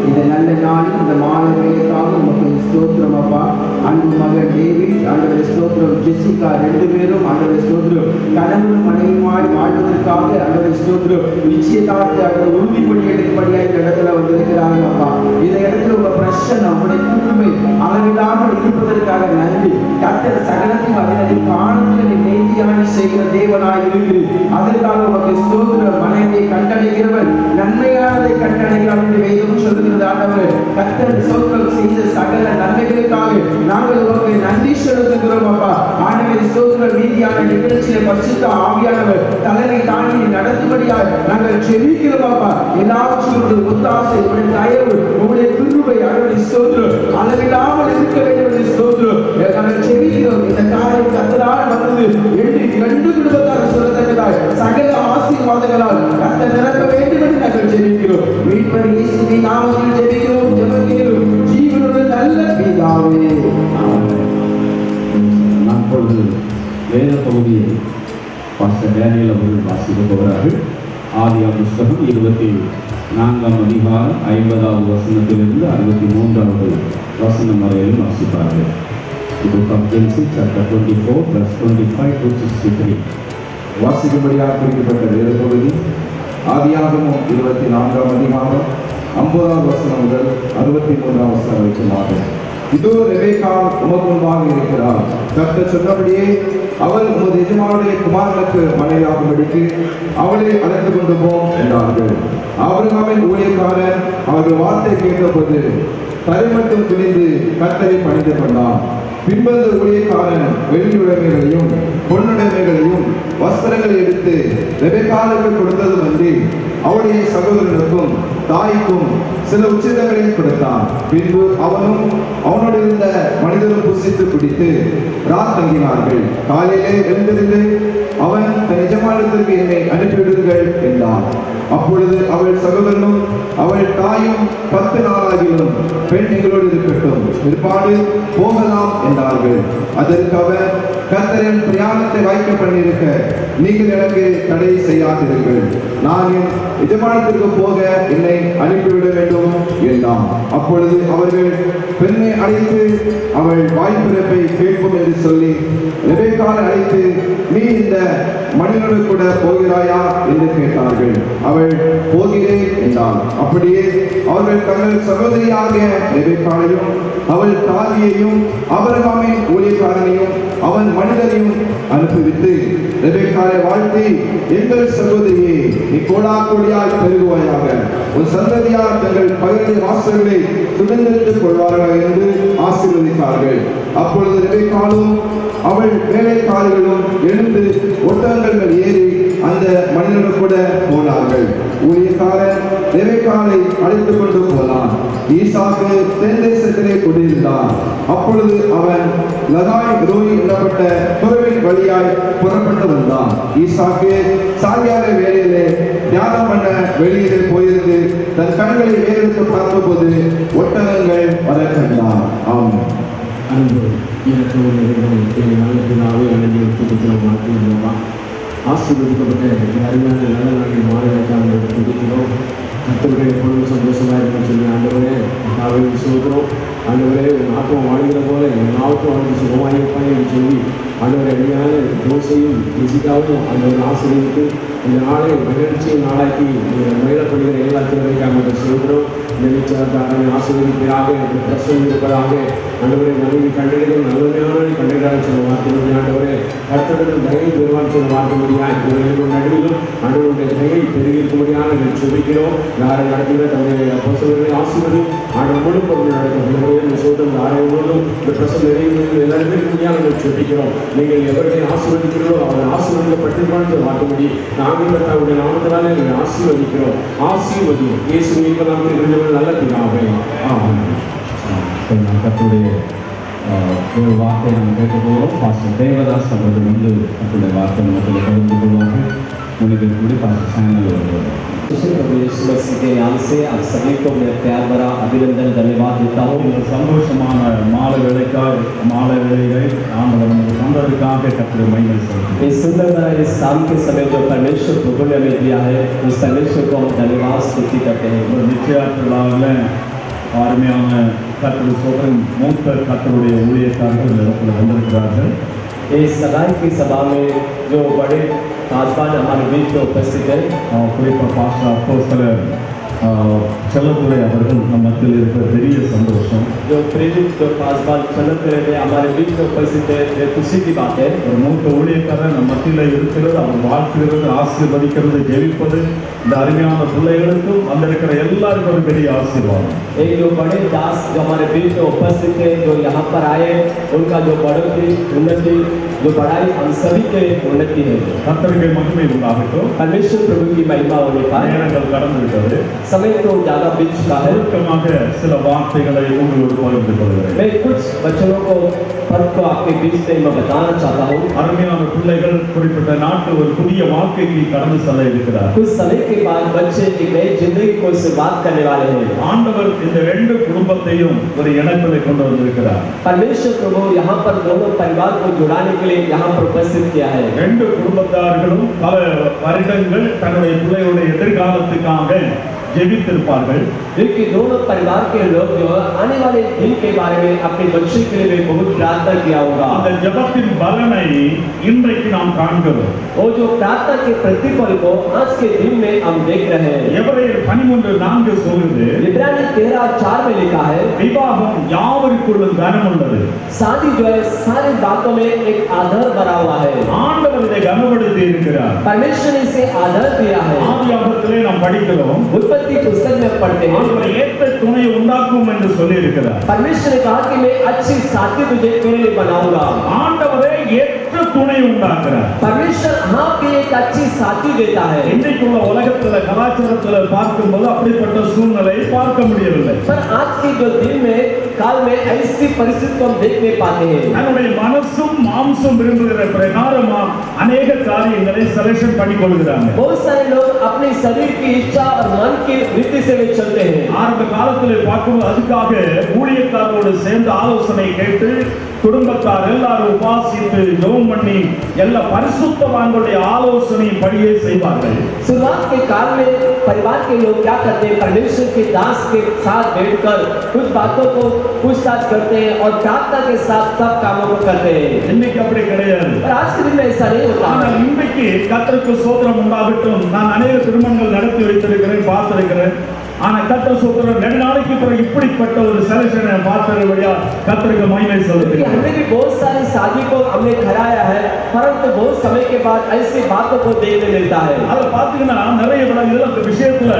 இந்த நல்ல நாளில் இந்த மாலை வேளைக்காக உமக்கு ஸ்தோத்திரம் அப்பா. அன்பு மகன் டேவிட், ஆண்டவரே ஸ்தோத்திரம். ஜெசிகா, ரெண்டு பேரும் ஆண்டவரே ஸ்தோத்திரம் கணவன் மனைவியுமாய் வாழ்வதற்காக ஆண்டவரே ஸ்தோத்திரம் நிச்சயதார்த்த அவர் உறுதிப்படி எடுக்கும்படியாக இந்த இடத்துல வந்திருக்கிறாங்க அப்பா. இந்த இடத்துல உங்க பிரச்சனை உங்களுடைய கூர்மை அளவில்லாமல் இருப்பதற்காக நன்றி. கர்த்தர் சகலத்தையும் அதனை காணத்தில் நேர்த்தியாய் செய்கிற தேவனாய் இருக்கு. அதற்காக உமக்கு ஸ்தோத்திரம். மனைவியை கண்டடைகிறவர் நன்மையானதை கண்டடைகிறார் என்று வேதம் சொல்லுகிறது. ஆண்டவர் கர்த்தர் ஸ்தோத்திரம் செய்த சகல நன்மைகளுக்காக நாங்கள் உமக்கு நன்றி செலுத்துகிறோம் அப்பா. ஆண்டவரே ஸ்தோத்திரம். மீதியான நிகழ்ச்சியை பரிசுத்த ஆவியானவர் தலைமை தாண்டி நடத்தும்படியாக நாங்கள் ஜெபிக்கிறோம் அப்பா. எல்லாவற்றும் ஒத்தாசை, உடைய தயவு, உடைய கிருபை ஆண்டவரே ஸ்தோத்திரம் அளவில்லாமல் இருக்க வேண்டும் என்று ஸ்தோத்திரம் நாங்கள் ஜெபிக்கிறோம். இந்த காரியம் கர்த்தரால் வந்தது என்று இரண்டு குடும்பத்தார் சொல்லத்தக்கதாய் சகல ஆசீர்வாதங்களால் கர்த்தர் நிரப்ப வேண்டும் என்று நாங்கள் ஜெபிக்கிறோம். மீட்பர் இயேசுவின் நாமத்தில் ஜெபிக்கிறோம், ஜெபிக்கிறோம். ஜீவனுள்ள நல்ல பிதாவே. நான் இப்பொழுது வேத பகுதியை பாஸ்டர் டேனியல் அவர்கள் வாசிக்க போகிறார்கள். ஆதியாகம புஸ்தகம் 24ஆம் அதிகாரம் 50வது வசனத்திலிருந்து 63வது வசனம் வரையிலும் வாசிப்பார்கள். Book of Genesis chapter 24 verse 25 to 63. வாசிக்கும்படியாக குறிக்கப்பட்ட வேத பகுதி ஆதியாகமம் 24ஆம் அதிகாரம் 50வது வசனம் முதல் 63ஆம் வசனம் வரைக்குமாக. இதோ ரெபெக்காள் உமக்கு முன்பாக இருக்கிறார். கர்த்தர் சொன்னபடியே அவள் உமது எஜமானுடைய குமாரனுக்கு மனைவியாகும்படிக்கு அவளை அழைத்து கொண்டு போம் என்றார்கள். ஆபிரகாமின் ஊழியக்காரன் அவர்கள் வார்த்தை கேட்டபோது தரைமட்டும் குனிந்து கர்த்தரை பணிந்து கொண்டான். பின்பந்த ஊழியக்காரன் வெள்ளியுடைமைகளையும் பொன்னுடைமைகளையும் வஸ்திரங்களை எடுத்து ரெபெக்காளுக்கு கொடுத்ததும் அன்றி அவளுடைய சகோதரனுக்கும் தாய்க்கும் சில உச்சிதங்களையும் கொடுத்தான். பின்பு அவனும் அவனோடு இருந்த மனிதரும் புசித்து குடித்து தங்கினார்கள். காலையிலே எழுந்திருந்து அவன் தன் எஜமானத்திற்கு என்னை அனுப்பிவிடுங்கள் என்றான். அப்பொழுது அவள் சகோதரனும் அவள் தாயும் 10 நாளாகிலும் பெண் எங்களோடு இருக்கட்டும், பிற்பாடு போகலாம் என்றார்கள். அதற்கு அவன், கர்த்தரின் பிரயாணத்தை வாய்க்க பண்ணியிருக்க நீங்கள் எனக்கு தடை செய்யாதீர்கள். நான் என் எஜமானத்திற்கு போக என்னை அனுப்பிவிட வேண்டும் என்றான். அப்பொழுது அவர்கள் பெண்ணை அழைத்து அவள் வாய்ப்பிறப்பை கேட்போம் என்று சொல்லி ரெபெக்காளை அழைத்து, நீ இந்த மனிதனோடு கூட போகிறாயா என்று கேட்டார்கள். அவள் போகிறேன் என்றாள். அப்படியே அவர்கள் தங்கள் சகோதரியாகிய ரெபெக்காளையும் அவள் தாதியையும் ஆபிரகாமின் ஊழியக்காரனையும் அவன் மனிதனையும் அனுப்பிவிட்டு ரெபெக்காளை வாழ்த்தி, எங்கள் சகோதரியே, நீ கோடா கோடியாய் பெருகுவாயாக, உன் சந்ததியார் தங்கள் பகிர்ந்த வாசல்களை சுதந்திரித்துக் கொள்வார்கள் என்று ஆசீர்வதித்தார்கள். அப்பொழுது ரெபெக்காளும் அவள் வேலைக்காரர்களும் எழுந்து ஒட்டகங்கள் ஏறி அந்த மனிதனோடு கூட போனார்கள். ஊழியக்காரன் ரெபெக்காளை அழைத்துக் கொண்டு போனான். ஈசாக்கு தென் தேசத்திலே குடியிருந்தான். அப்பொழுது அவன் லதாய் ரோய் எனப்பட்ட துறவின் வழியாய் புறப்பட்டு வந்தான். ஈசாக்கு சாயங்கால வேளையிலே தியானம் பண்ண வெளியிலே போயிருந்து தன் கண்களை ஏறெடுத்து பார்த்தபோது ஒட்டகங்கள் வர கண்டான். ஆமாம். அன்பு எனக்கு நல்ல பிதாவே அனைத்து ஆசீர்வதிக்கப்பட்ட அருமையான நல்ல நாளில் மாநிலக்காக துதிக்கிறோம். கர்த்தருடைய பொழுது சந்தோஷமாக இருக்குன்னு சொல்லி ஆண்டவரே நாவை சொல்கிறோம். ஆண்டவரே உன் ஆத்மா வாழ்கிற போல என் நாவுக்கும் வாழ்ந்து சுகமாக இருப்பாங்க என்று சொல்லி ஆண்டவரை அருமையான தோசையும் ருசிக்காகவும் ஆண்டவர் ஆசீர்வதித்து இந்த நாளை மகிழ்ச்சியின் நாளாக்கி மகிழப்படுகிற எல்லா தேவைக்காக சொல்கிறோம். இந்த நிச்சயத்தாரை ஆசீர்வதிப்பதாக இந்த பிரசவம் இருப்பதாக ஆண்டவரை நன்மை கண்டறிகள் நல்லமையான கண்டறியாக சொல்ல வார்த்தை ஆண்டவரே கர்த்தருடன் தயை பெறுவான் சொல்ல வார்த்தை நடுவிலும் ஆண்டவருடைய தயை பெருகிருக்கும்படியாக சொல்லிக்கிறோம். யாரை நடத்துகிற தன்னுடைய பசுகளை ஆசீர்வதி ஆண்டவர் முழுப்பொருள் நடக்கும் சோதனை ஆராயும் இந்த பிரசவம் நிறைவு எல்லாருமே முடியாது சொல்லிக்கிறோம். நீங்கள் எவர்களை ஆசீர்வதிக்கிறோ அவர் ஆசீர்வதிக்கப்பட்டிருப்பான்னு வார்த்தைபடி நாங்கள் தன்னுடைய நாமத்தினாலே நீங்கள் ஆசீர்வதிக்கிறோம். ஆசீர்வதியும் இயேசு நாமத்தில் நல்ல பிதாவே. கர்த்தருடைய ஒரு வார்த்தை நாம் கேட்க போகிறோம். பாஸ்டர் தேவதாஸ் அவர்கள் வந்து கர்த்தருடைய வார்த்தை நமக்கு பகிர்ந்து கொள்வார்கள். மொழிகள் கூடி பாஸ்டர் சேனல் வருவார்கள். प्रभु यीशु मसीह के नाम से आप सभी को मैं प्यार भरा अभिनंदन धन्यवाद देता हूँ। இந்த சந்தோஷமான மாலை வேளையை ஆண்டவர் நமக்கு தந்ததற்காக கர்த்தரை மகிமை செலுத்துகிறோம். इस सुंदर भरा इस शाम के समय जो परमेश्वर प्रभु ने हमें दिया है उस परमेश्वर को हम धन्यवाद स्तुति करते हैं। ஒரு நிச்சயார்த்த விழாவில் அருமையான கர்த்தருடைய சோதரன் மூத்த கர்த்தருடைய ஊழியக்காரர்கள் இந்த இடத்துல வந்திருக்கிறார்கள். इस सगाई की सभा में जो बड़े खासबान हमारे बीच में उपस्थित है, குறிப்பாக பாஸ்டர் அப்போஸ்தலர் செல்லத்துறை அவர்கள் நம் மத்தியில் இருக்கிற பெரிய சந்தோஷம். जो प्रेरित जो खासबान चलत रहे हमारे बीच में उपस्थित है, ये खुशी की बात है। ஒரு மூத்த ஊழியக்காரர் நம் மத்தியில் இருக்கிறது, அவர் வாழ்த்துகிறது, ஆசீர்வதிக்கிறது, ஜெபிப்பது இந்த அருமையான பிள்ளைகளுக்கும் வந்திருக்கிற எல்லாருக்கும் ஒரு பெரிய ஆசீர்வாதம். एक जो बड़े दास जो हमारे बीच में उपस्थित है, जो यहाँ पर आए, उनका जो बढ़ोतरी उन्नति जो बढ़ाई हम सभी के उन्नति है। கர்த்தருக்கு மகிமை உண்டாகட்டும். परमेश्वर प्रभु की महिमा होने पाए। நேரங்கள் கடந்து விட்டது. समय तो ज्यादा बीत चुका है। சுருக்கமாக சில வார்த்தைகளை உங்களோடு பகிர்ந்து கொள்கிறேன். मैं कुछ वचनों को फर्क को आपके बीच में मैं बताना चाहता हूँ। அருமையான பிள்ளைகள் குறிப்பிட்ட நாட்டில் ஒரு புதிய வாழ்க்கைக்கு கடந்து செல்ல இருக்கிறார். कुछ समय के बाद बच्चे एक नई जिंदगी को शुरुआत करने वाले हैं। ஆண்டவர் இந்த ரெண்டு குடும்பத்தையும் ஒரு இணைப்பில் கொண்டு வந்திருக்கிறார். परमेश्वर प्रभु यहाँ पर दोनों परिवार को जुड़ाने के लिए यहाँ पर उपस्थित किया है। ரெண்டு குடும்பத்தார்களும் பல வருடங்கள் தன்னுடைய பிள்ளைகளுடைய எதிர்காலத்துக்காக ஜெபித்திருப்பார்கள். क्योंकि दोनों परिवार के लोग जो आने वाले दिन के बारे में अपने बच्चे के लिए बहुत प्रार्थना किया होगा। அந்த ஜெபத்தின் பலனை இன்றைக்கு நாம் காண்கிறோம். वो जो प्रार्थना के प्रतिफल को आज के दिन में हम देख रहे हैं। எபிரேயர் 11:4 சொல்லுது, इब्रानी 13:4 में लिखा है, விவாகம் யாவருக்குள்ளும் கனம் உள்ளது. शादी जो है सारी बातों में एक आधार बना हुआ है। ஆண்டவர் இதை கனப்படுத்தி இருக்கிறார். परमेश्वर ने इसे आधार दिया है। ஆதியாகமத்திலே நாம் படிக்கிறோம், उत्पत्ति पुस्तक में पढ़ते हैं, ஆண்டவர் ஏற்ற துணை உண்டாக்கும் என்று சொல்லி இருக்கிறார். परमेश्वर ने कहा कि मैं अच्छी साथी तुझे तेरे लिए बनाऊंगा। ஆண்டவரே ஏற்ற துணை உண்டாக்குறார். परमेश्वर आपके लिए एक अच्छी साथी देता है। இன்றைக்குள்ள உலகத்துல கலாச்சாரத்துல பார்க்கும்போது அப்படிப்பட்ட சூழ்நிலை பார்க்க முடியவில்லை. पर आज के जो दिन में काल में ऐसी परिस्थिति को हम देख नहीं पाते हैं। தன்னுடைய மனசும் மாம்சம் விரும்புகிற பிரகாரமா अनेक காரியங்களை செலக்ஷன் பண்ணி கொள்கிறாங்க. बहुत सारे लोग अपने शरीर की इच्छा और मन की रीति से वे चलते हैं। ஆரம்ப காலத்தில் பார்க்கும்போது அதுக்காக ஊழியக்காரரோடு சேர்ந்து ஆலோசனை கேட்டு குடும்பத்தார் எல்லாரும் உபாசித்து ஜெபம் பண்ணி எல்லா பரிசுத்தவான்களுடைய ஆலோசனை படியே செய்வார்கள். शुरुआत के काल में परिवार के लोग क्या करते हैं, परमेश्वर के दास के साथ बैठकर कुछ बातों को पूछताछ करते हैं और प्रार्थना के साथ सब कामों को करते हैं। இன்னைக்கு அப்படி கிடையாது. पर आज के दिन में ऐसा नहीं होता। ஆனால் இன்றைக்கு கர்த்தருக்கு ஸ்தோத்திரம் உண்டாகட்டும். நான் अनेक திருமணங்கள் நடத்தி வைத்திருக்கிறேன், பார்த்திருக்கிறேன். ஆனா கர்த்தர் ஸ்தோத்திரம் ரெண்டு நாளைக்கு பிறகு இப்படிப்பட்ட ஒரு செலக்ஷனை பார்த்தபடியா கர்த்தருக்கு மகிமை செலுத்துகிறேன். हमने भी बहुत सारी शादी को हमने कराया है, परंतु बहुत समय के बाद ऐसी बातों को देखने मिलता है। அதை பார்த்தீங்கன்னா நிறைய இடங்களில் அந்த விஷயத்துல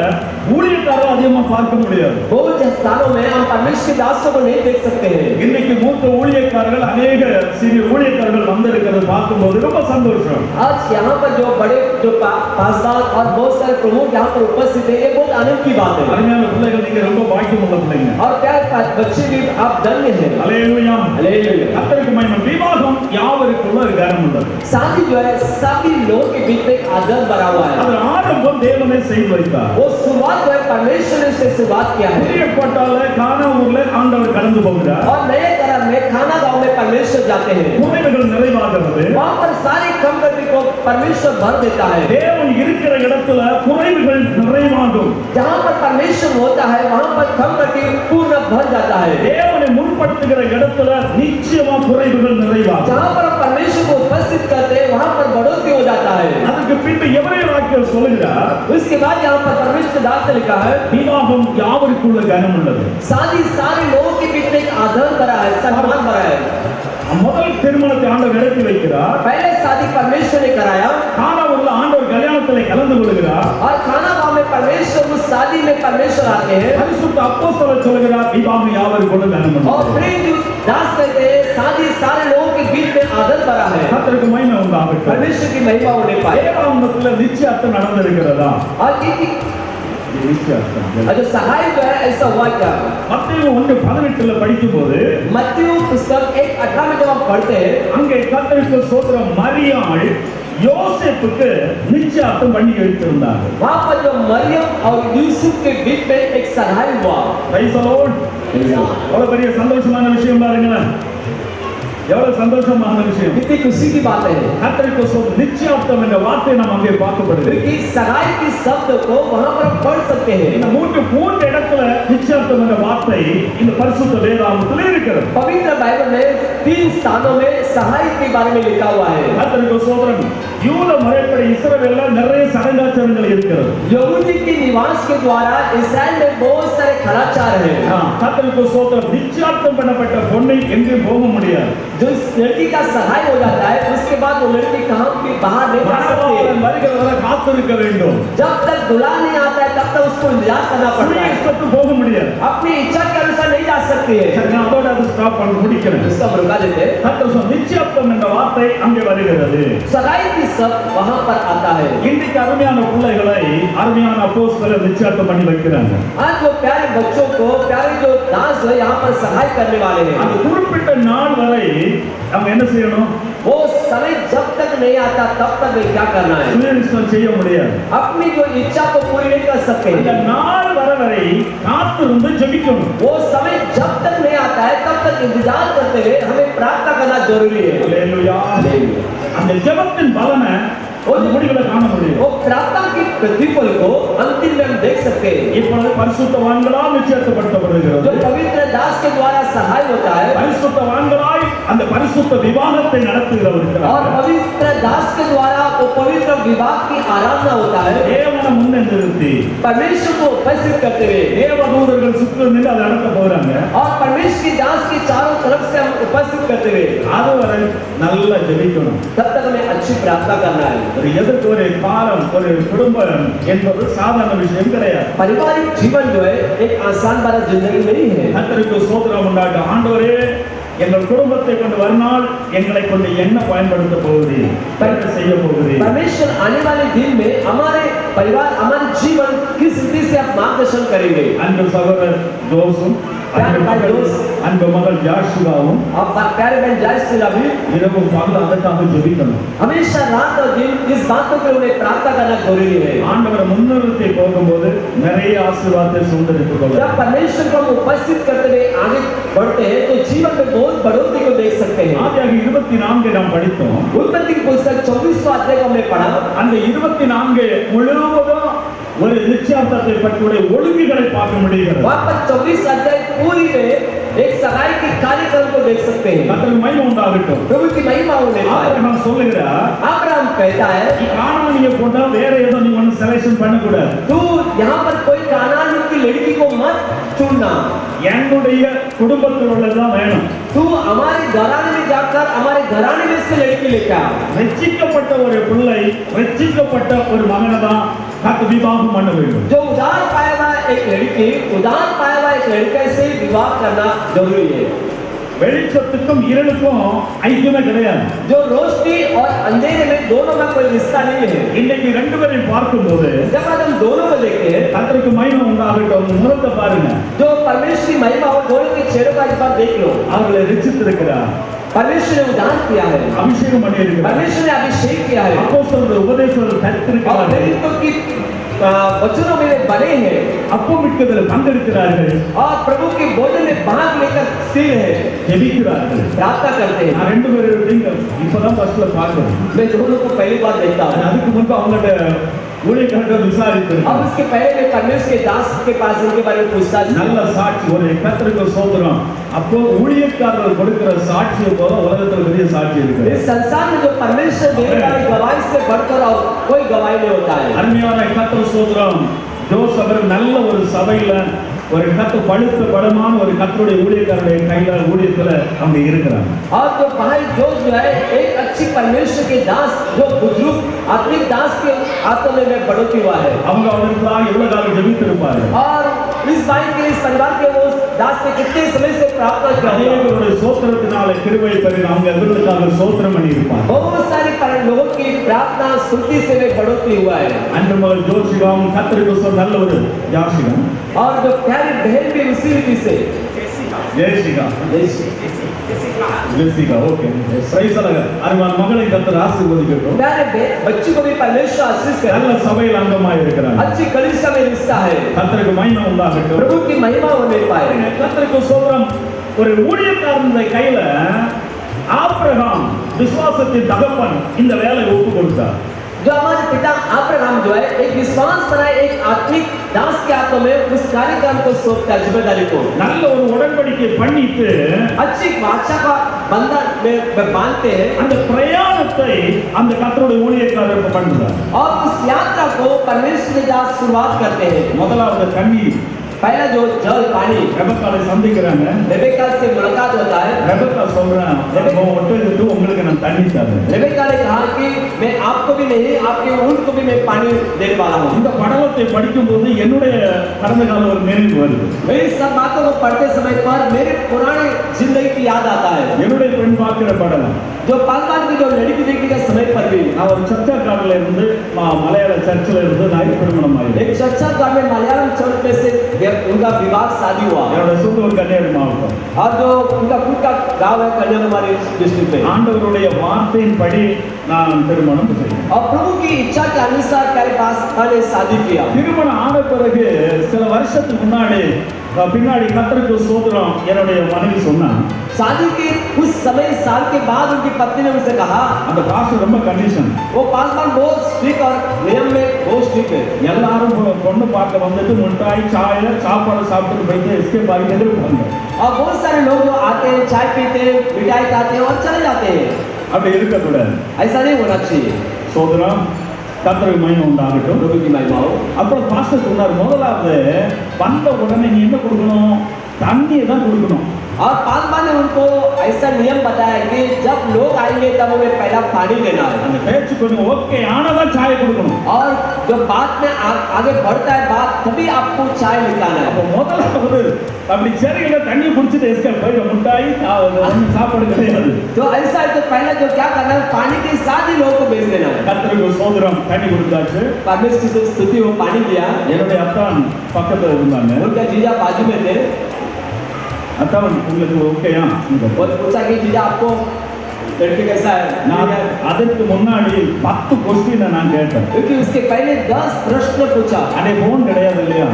ஊழியக்காரர்கள் அதிகமா பார்க்க முடியாது. बहुत स्थानों में हम परमेश्वर के दासों को नहीं देख सकते हैं। இன்னைக்கு மூத்த ஊழியக்காரர்கள் अनेक சிறிய ஊழியக்காரர்கள் வந்திருக்கிறது பார்க்கும்போது ரொம்ப சந்தோஷம். आज यहाँ पर जो बड़े जो पासदार और बहुत सारे प्रमुख यहाँ पर उपस्थित है, ये बहुत आनंद की बात है। அருமையான பிள்ளைகள், நீங்க ரொம்ப பாக்கியம் உள்ள பிள்ளைங்க. और प्यारे बच्चे भी आप धन्य हैं। அல்லேலூயா. हालेलुया। கர்த்தருக்கு மகிமை. விவாகம் யாவருக்குள்ள ஒரு கனம் உள்ளது. शादी जो है सभी लोग के बीच में एक आदर बना हुआ है। அது ஆரம்பம் தேவனே செய்து வைத்தார். वो शुरुआत जो है परमेश्वर ने उससे शुरुआत किया है। புதிய ஏற்பாட்டால கானா ஊர்ல ஆண்டவர் கடந்து போகிறார். और नए तरह में खाना गांव में परमेश्वर जाते हैं। குறைவுகள் நிறைவாகிறது. वहाँ पर सारी कमतरी को परमेश्वर भर देता है। தேவன் இருக்கிற இடத்துல குறைவுகள் நிறைவாகும். जहाँ पर परमेश्वर होता है वहाँ पर कमतरी पूर्ण भर जाता है। தேவனை முன்படுத்துகிற இடத்துல நிச்சயமா குறைவுகள் நிறைவாகும். जहाँ पर परमेश्वर को उपस्थित करते हैं वहाँ पर बढ़ोतरी हो जाता है। அதுக்கு பின்பு எபிரேய வாக்கியம் சொல்லுகிறார், उसके बाद यहाँ पर परमेश्वर दास ने लिखा है, விவாகம் யாவருக்குள்ள கனம் உள்ளது. शादी सारे लोगों के बीच में एक आदर भरा है, सम्मान भरा है। முதல் திருமணத்தை ஆண்டவர் நடத்தி வைக்கிறார். पहले शादी परमेश्वर ने कराया கானா ஊர்ல ஆண்டவர் கல்யாணத்துல கலந்து கொள்கிறார். और खाना गांव में परमेश्वर उस शादी में परमेश्वर आते हैं। பரிசுத்த அப்போஸ்தலர் சொல்லுகிறார், விவாகம் யாவருக்குள்ள கனம் और உள்ளது. प्रेम दास कहते हैं शादी सारे लोगों के बीच में आदर भरा है। கர்த்தருக்கு மகிமை உண்டாகட்டும். परमेश्वर की महिमा होने पाए। வேதாகமத்துல நிச்சயார்த்தம் நடந்திருக்கிறதா? और நிச்சயார்த்தம் जो सहाय जो है ऐसा हुआ क्या? மத்தேயு 1:18 படிக்கும்போது मत्ती पुस्तक 1:18 में जब हम पढ़ते हैं, அங்கே கர்த்தருக்கு ஸ்தோத்திரம், மரியாள் யோசேப்புக்கு நிச்சயார்த்தம் பண்ணி வைத்திருந்தார்கள். वहाँ पर जो मरियम और यूसुफ के बीच में एक सगाई हुआ। Praise the Lord. எவ்வளவு பெரிய சந்தோஷமான விஷயம் பாருங்களேன். எவ்வளவு சந்தோஷமான விஷயம். कितनी खुशी की बात है। கர்த்தருக்கு ஸ்தோத்திரம். நிச்சயார்த்தம் என்ற வார்த்தை நாம் அங்கே பார்க்கப்படுது. क्योंकि सगाई की शब्द को वहाँ पर पढ़ सकते हैं। இந்த மூன்று இடத்துல நிச்சயார்த்தம் என்ற வார்த்தை இந்த பரிசுத்த வேதாகமத்தில் இருக்கிறது. पवित्र बाइबल में 3 स्थानों में सगाई के बारे में लिखा हुआ है। கர்த்தருக்கு ஸ்தோத்திரம். யூத முறைப்படி இஸ்ரவேல்ல நிறைய சடங்காச்சாரங்கள் இருக்கிறது. यहूदी के निवास के द्वारा इस्राएल में बहुत सारे कलाचार हैं। கர்த்தருக்கு ஸ்தோத்திரம். நிச்சயார்த்தம் பண்ணப்பட்ட பொண்ணை எங்கேயும் போக முடியாது. जो लड़की का सगाई हो जाता है उसके बाद वो लड़की कहाँ भी बाहर नहीं जा सकती। வருகிற வரை காத்திருக்க வேண்டும். जब तक दुल्हा नहीं आता है तब तक उसको इंतजार करना पड़ता है। இஷ்டத்துக்கு போக முடியாது. अपनी इच्छा के अनुसार नहीं जा सकती है। சரி, நான் அதோட அது ஸ்டாப் பண்ண முடிக்கிறேன். इसका रुका देते हैं। கர்த்தர் சொன்ன நிச்சயார்த்தம் என்ற வார்த்தை அங்கே வருகிறது. सगाई की शब्द वहाँ पर आता है। இன்றைக்கு அருமையான பிள்ளைகளை அருமையான அப்போஸ்தலர் நிச்சயார்த்தம் பண்ணி வைக்கிறாங்க. आज जो प्यारे बच्चों को प्यारे जो दास है यहाँ पर सगाई करने वाले हैं। அந்த குறிப்பிட்ட நாள் வரை அவங்க என்ன செய்யணும்? वो समय जब तक नहीं आता तब तक वे क्या करना है? சுயநிஷ்டம் செய்ய முடியாது. अपनी जो इच्छा को पूरी नहीं कर सकते। அந்த நாள் வரை காத்திருந்து ஜெபிக்கணும். वो समय जब तक नहीं आता है तब तक इंतजार करते हुए हमें प्रार्थना करना जरूरी है। அல்லேலூயா. அந்த ஜெபத்தின் பலனை ஒரு முடிவுல காண முடியும். वो प्रार्थना की प्रतिफल को अंतिम में हम देख सकते हैं। இப்பொழுது பரிசுத்தவான்களால் நிச்சயப்படுத்தப்படுகிறது. जो पवित्र दास के द्वारा सहाय होता है பரிசுத்தவான்களாய் அந்த பரிசுத்த விவாகத்தை நடத்துகிறவர்கள் और पवित्र दास के द्वारा वो पवित्र विवाह की आराधना होता है। தேவனை முன்னே நிறுத்தி परमेश्वर को उपस्थित करते हुए தேவதூதர்கள் சுற்றி நின்று அதை நடத்த போறாங்க. और परमेश्वर की दास की चारों तरफ से हम उपस्थित करते हुए அதுவரை நல்லா ஜெபிக்கணும். तब तक हमें अच्छी प्रार्थना करना है। ஒரு எதற்கு ஒரு காலம் ஒரு குடும்பம் என்பது சாதாரண விஷயம் கிடையாது. पारिवारिक जीवन जो है एक आसान भरा जिंदगी नहीं है। கர்த்தருக்கு ஸ்தோத்திரம் உண்டாக. ஆண்டவரே, எங்கள் குடும்பத்தை கொண்டு வருநாள் எங்களை கொண்டு என்ன பயன்படுத்த போகுது, என்ன செய்ய போகுது? परमेश्वर आने वाले दिन में हमारे परिवार हमारे जीवन किस रीति से आप मार्गदर्शन करेंगे। அன்பு சகோதரர் ஜோசும் அன்பு மகள் ஜாஷுவாவும் आप प्यारे बहन जायस सिला भी இரவு பகல் அதற்காக ஜெபிக்கணும். हमेशा रात और दिन इस बातों के लिए प्रार्थना करना जरूरी है। ஆண்டவரை முன்னிறுத்தி போகும்போது நிறைய ஆசீர்வாதத்தை சுதந்திரித்துக் கொள்ள. जब परमेश्वर को हम उपस्थित करते हुए आगे बढ़ते हैं तो जीवन में बहुत बढ़ोतरी को देख सकते हैं। ஆதியாகமம் 24 நாம் படித்தோம். उत्पत्ति की पुस्तक 24वां अध्याय को हमने पढ़ा। அந்த 24 முழுவதும் ஒரு நிச்சயார்த்தத்தை பற்றிய ஒழுங்குகளை பார்க்க முடிகிறது. वहाँ पर 24 अध्याय पूरी में एक सगाई के कार्यक्रम को देख सकते हैं। கர்த்தருக்கு மகிமை உண்டாகட்டும். प्रभु की महिमा होने पाए। ஆபிரகாம் சொல்லுகிறார், अब्राहम कहता है கானானிய பொண்ணை வேற ஏதோ நீ ஒன்னு செலக்ஷன் பண்ண கூடாது. तू यहाँ पर कोई कानानी की लड़की को मत चुनना। என்னுடைய குடும்பத்தில் உள்ளதுதான் வேணும். तू हमारे घराने में जाकर हमारे घराने में से लड़की लेकर आ। ரட்சிக்கப்பட்ட ஒரு பிள்ளை, ரட்சிக்கப்பட்ட ஒரு மகனை தான் கர்த்தர் விவாகம் பண்ண வேண்டும். जो उदार पाया हुआ एक लड़की उदार पाया हुआ एक लड़के से विवाह करना जरूरी है। வெளிச்சத்துக்கும் இருளுக்கும் ஐக்கியமே கிடையாது. जो रोशनी और अंधेरे में दोनों का कोई रिश्ता नहीं है। இன்னைக்கு ரெண்டு பேரையும் பார்க்கும்போது जब हम दोनों को देखते हैं கர்த்தருக்கு மகிமை உண்டாகட்டும். முகத்தை பாருங்க. जो परमेश्वर की महिमा और दोनों के चेहरों का एक बार देख लो। அவர்களை ரட்சித்திருக்கிறார். परमेश्वर ने उदार किया है। அபிஷேகம் பண்ணி இருக்கிறார். परमेश्वर ने अभिषेक किया है। அப்போஸ்தலர்கள் உபதேசத்தில் और கற்றிருக்கிறார்கள். प्रेरितों की वचनों में बने हैं அப்பமிக்கதில் பங்கெடுக்கிறார்கள். और प्रभु के भोजन में भाग लेकर स्थिर है। ஜெபிக்கிறார்கள். प्रार्थना करते हैं। நான் ரெண்டு பேரும் இப்பதான் ஃபர்ஸ்ட்ல பார்க்கிறேன். मैं दोनों को पहली बार देखता हूँ। அதுக்கு முன்பு அவங்கள்ட்ட ஊழியக்காரர்கள் விசாரித்து अब उसके पहले मैं परमेश्वर के दास के पास इनके बारे में पूछताछ की। நல்ல சாட்சி ஒரு கர்த்தருக்கு ஸ்தோத்திரம். அப்போ ஊழியக்காரர்கள் கொடுக்கிற சாட்சியை போல உலகத்துல பெரிய சாட்சி இருக்கு. इस संसार में जो परमेश्वर देने वाली गवाही से बढ़कर और कोई गवाही नहीं होता है। அருமையான கர்த்தர் ஸ்தோத்திரம். ஜோசப் நல்ல ஒரு சபையில ஒரு கத்து பழுத்த படமான ஒரு கர்த்தருடைய ஊழியக்காரருடைய கையில ஊழியத்துல அவங்க இருக்கிறாங்க. और जो भाई जो है एक अच्छी परमेश्वर के दास जो बुजुर्ग आत्मिक दास के आत्मा में बढ़ोतरी हुआ है। அவங்க அவங்களுக்காக எவ்வளவு காலம் ஜெபித்திருப்பாரு. और इस भाई के इस परिवार के वो दास ने कितने समय से प्रार्थना किया। அநேகருடைய சோத்திரத்தினால கிருபை பெறுகிற அவங்க அவர்களுக்காக சோத்திரம் பண்ணி இருப்பாங்க. बहुत सारी लोगों की प्रार्थना स्तुति से वे बढ़ोतरी हुआ है। அன்று மகள் ஜோசிகாவும் கர்த்தருக்கு நல்ல ஒரு ஜாசிகம். और जो प्यारी बहन भी उसी रीति से ஜெயசிகா ஜெசிகா ஓகே பிரைஸ் அல்லாஹ் அருமையான மகளை கர்த்தர் ஆசீர்வதிக்கட்டும் प्यारे बच्ची को भी परमेश्वर आशीष करे நல்ல சபையில் அங்கமாக இருக்கிறாங்க अच्छी कलीसिया में रिश्ता है கர்த்தருக்கு மகிமை உண்டாகட்டும் प्रभु की महिमा होने पाए கர்த்தருக்கு சோதரம் ஒரு ஊழியக்காரனுடைய கையில ஆபிரகாம் விசுவாசத்தின் தகப்பன் இந்த வேலையை ஒப்பு கொடுத்தார் जो हमारे पिता अब्राहम जो है एक विश्वास बनाए एक आत्मिक दास के हाथों में उस कार्यक्रम को सौंपता है जिम्मेदारी को நல்ல ஒரு உடன்படிக்கை பண்ணிட்டு अच्छी वाचा का बंधन में बांधते हैं அந்த பிரயாணத்தை அந்த கர்த்தருடைய ஊழியக்காரர் பண்ணுறார் और उस यात्रा को परमेश्वर के दास शुरुआत करते हैं முதலாவது தண்ணீர் पहला जो जल पानी ரெபக்காவை சந்திக்கிறாங்க रेबेका से मुलाकात होता है ரெபக்கா சொல்றான் ஒட்டகத்துக்கு உங்களுக்கு நான் தண்ணி தரேன் रेबेका ने कहा कि मैं आपको भी नहीं आपके ऊंट को भी मैं पानी देने वाला हूँ இந்த படலத்தை படிக்கும்போது என்னுடைய கடந்த கால ஒரு நினைவு வருது मेरी सब बातों को पढ़ते समय पर मेरे पुराने जिंदगी की याद आता है என்னுடைய பெண் பார்க்கிற படலம் जो पासवान की जो लड़की देखने के समय पर भी நான் ஒரு சர்ச்சக்காரில் இருந்து மலையாள சர்ச்சில் இருந்து நான் திருமணம் ஆகிட்டேன் एक चर्चा गांव में मलयालम चर्च में से उनका विवाह शादी हुआ என்னோட சொந்த ஒரு கன்னியாகுமரி மாவட்டம் और जो उनका खुद का गांव है कन्याकुमारी डिस्ट्रिक्ट में ஆண்டவருடைய வார்த்தையின்படி நான் திருமணம் செய்தேன் और प्रभु की इच्छा के अनुसार मेरे पास मैंने शादी किया திருமணம் ஆன பிறகு சில வருஷத்துக்கு முன்னாடி பின்னாடி கர்த்தருக்கு ஸ்தோத்திரம் என்னுடைய மனைவி சொன்னா शादी के कुछ समय साल के बाद उनकी पत्नी ने मुझसे कहा அந்த பாஸ்டர் ரொம்ப கண்டிஷன் वो पासवान बहुत स्ट्रिक्ट और नियम में बहुत स्ट्रिक्ट है எல்லாரும் பொண்ணு பார்க்க வந்துட்டு மிட்டாய் சாய சாப்பாடு சாப்பிட்டு போயிட்டு எஸ்கேப் ஆகிட்டே இருப்பாங்க और बहुत सारे लोग जो आते हैं चाय पीते हैं मिठाई खाते हैं और चले जाते हैं அப்படி இருக்கக்கூடாது ऐसा नहीं होना चाहिए சோதரம் கர்த்தருக்கு மகிமை உண்டாகட்டும் प्रभु की महिमा हो அப்புறம் பாஸ்டர் சொன்னார் முதலாவது வந்த உடனே நீ என்ன கொடுக்கணும் தண்ணியை தான் கொடுக்கணும் और पासवान ने उनको ऐसा नियम बताया कि जब लोग आएंगे तब हमें पहला पानी देना है அந்த பேச்சு கொஞ்சம் ஓகே ஆனதான் சாய கொடுக்கணும் और जब बात में आगे बढ़ता है बात तभी आपको चाय मिलाना அப்போ है முதலாவது அப்படி சரியில்லை தண்ணி குடிச்சிட்டு எஸ்கேப் போய் மிட்டாய் சாப்பாடு கிடையாது तो ऐसा है तो पहले जो क्या करना है पानी के साथ ही लोगों को भेज देना है கர்த்தருக்கு சோதரம் தண்ணி கொடுத்தாச்சு परमेश्वर की स्तुति वो पानी दिया என்னுடைய அத்தான் பக்கத்துல இருந்தாங்க उनका जीजा बाजू में थे அத்தான் உங்களுக்கு ஓகேயா और पूछा कि जीजा आपको लड़के कैसा है நான் அதற்கு முன்னாடி 10 கொஸ்டின் நான் கேட்டேன் क्योंकि उसके पहले 10 प्रश्न पूछा அடே போன் கிடையாது இல்லையா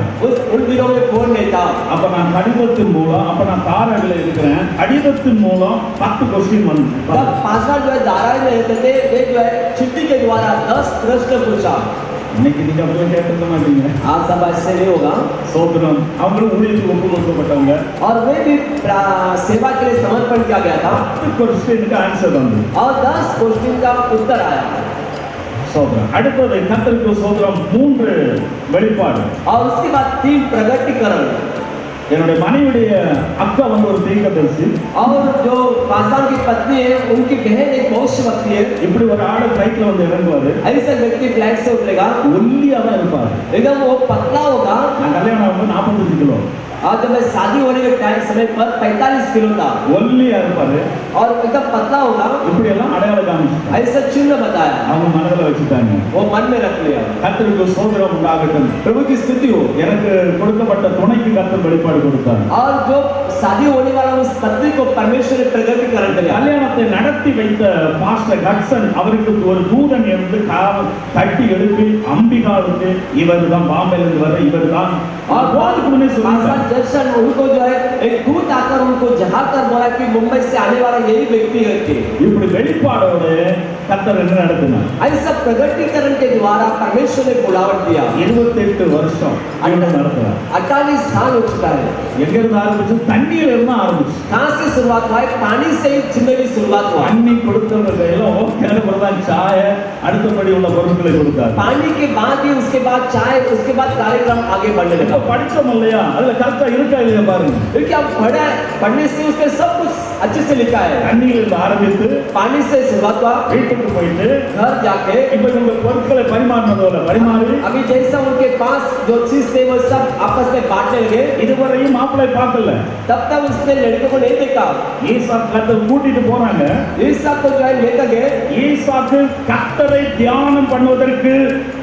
उन दिनों में फोन नहीं था அப்ப நான் கடிதத்தின் மூலம் அப்ப நான் தாரடில இருக்கிறேன் கடிதத்தின் மூலம் 10 கொஸ்டின் வந்து तब पासवान जो है धारा में रहते थे वे जो है चिट्ठी के द्वारा 10 प्रश्न पूछा இன்னைக்கு நீங்க அப்படியே கேட்டிருக்க மாட்டீங்க आज सब ऐसे नहीं होगा சோதரம் அவங்களும் ஊழியத்துக்கு ஒப்பு கொடுக்கப்பட்டவங்க और वे भी सेवा के लिए समर्पण किया गया था 10 கொஸ்டினுக்கு ஆன்சர் வந்து और 10 क्वेश्चन का उत्तर आया சோதரம் அடுத்தது கர்த்தருக்கு சோதரம் 3 வெளிப்பாடு और उसके बाद 3 प्रगटीकरण என்னுடைய மனைவியுடைய அக்கா வந்து ஒரு தீர்க்கதரிசி और जो पासवान की पत्नी है उनकी बहन एक भविष्यवक्ता है இப்படி ஒரு ஆளு ஃளைட்ல வந்து இறங்குவாரு ऐसा व्यक्ति फ्लाइट से उतरेगा ஒல்லியா தான் இருப்பாரு एकदम वो पतला होगा நான் கல்யாணம் ஆகும்போது 45 கிலோ और जब मैं शादी होने के टाइम समय पर 45 किलो था ஒல்லியா இருப்பாரு और एकदम पतला होगा இப்படி எல்லாம் அடையாளம் காமிச்சு ऐसा चिन्ह बताया அவங்க மனதில் வச்சுட்டாங்க वो मन में रख लिया கர்த்தருக்கு சோதரம் உண்டாகட்டும் प्रभु की स्तुति हो எனக்கு கொடுக்கப்பட்ட துணைக்கு கர்த்தர் வெளிப்பாடு கொடுத்தார் और जो शादी होने वाला उस पत्नी को परमेश्वर ने प्रगटीकरण किया கல்யாணத்தை நடத்தி வைத்த பாஸ்டர் ஹட்சன் அவருக்கு ஒரு தூதன் இருந்து தட்டி எழுப்பி அம்பிகாவுக்கு இவர் தான் பாம்பேல இருந்து வர இவர் தான் और போதுக்கு முன்னே पासवान சொல்லிட்டார் दर्शन उनको जो है एक दूत आकर उनको जहां कर बोला कि मुंबई से आने वाला यही व्यक्ति है कि இப்படி வெளிப்பாடோட கர்த்தர் என்ன நடத்தினார் ऐसा प्रगटीकरण के द्वारा परमेश्वर ने बुलावट दिया 28 வருஷம் அங்க நடத்துறார் 48 साल हो चुका है எங்க இருந்து ஆரம்பிச்சு தண்ணியில இருந்து ஆரம்பிச்சு कहां से शुरुआत हुआ है पानी से ही जिंदगी शुरुआत हुआ தண்ணி கொடுத்தவங்க கையில ஓகே பிரதான் சாய அடுத்தபடி உள்ள பொருட்களை கொடுத்தார் पानी के बाद ही उसके बाद चाय उसके बाद कार्यक्रम आगे बढ़ने लगा இப்ப படிச்சோம் இல்லையா அதுல கரெக்டா இருக்கா இல்லையா பாருங்க क्योंकि आप पढ़ने से उसमें सब कुछ अच्छे से लिखा है தண்ணியில இருந்து ஆரம்பித்து पानी से शुरुआत हुआ வீட்டுக்கு போயிட்டு घर जाके இப்ப உங்க பொருட்களை பரிமாறினதோட பரிமாறி अभी जैसा उनके पास जो चीज थे वो सब आपस में बांटने लगे, இதுவரையும் மாப்பிள்ளை பார்க்கல. तब तक उसने लड़के को नहीं देखा। ஈசாக்கு கர்த்தர் கூட்டிட்டு போறாங்க. ईसाक को जो है लेकर गए। ஈசாக்கு கர்த்தரை தியானம் பண்ணுவதற்கு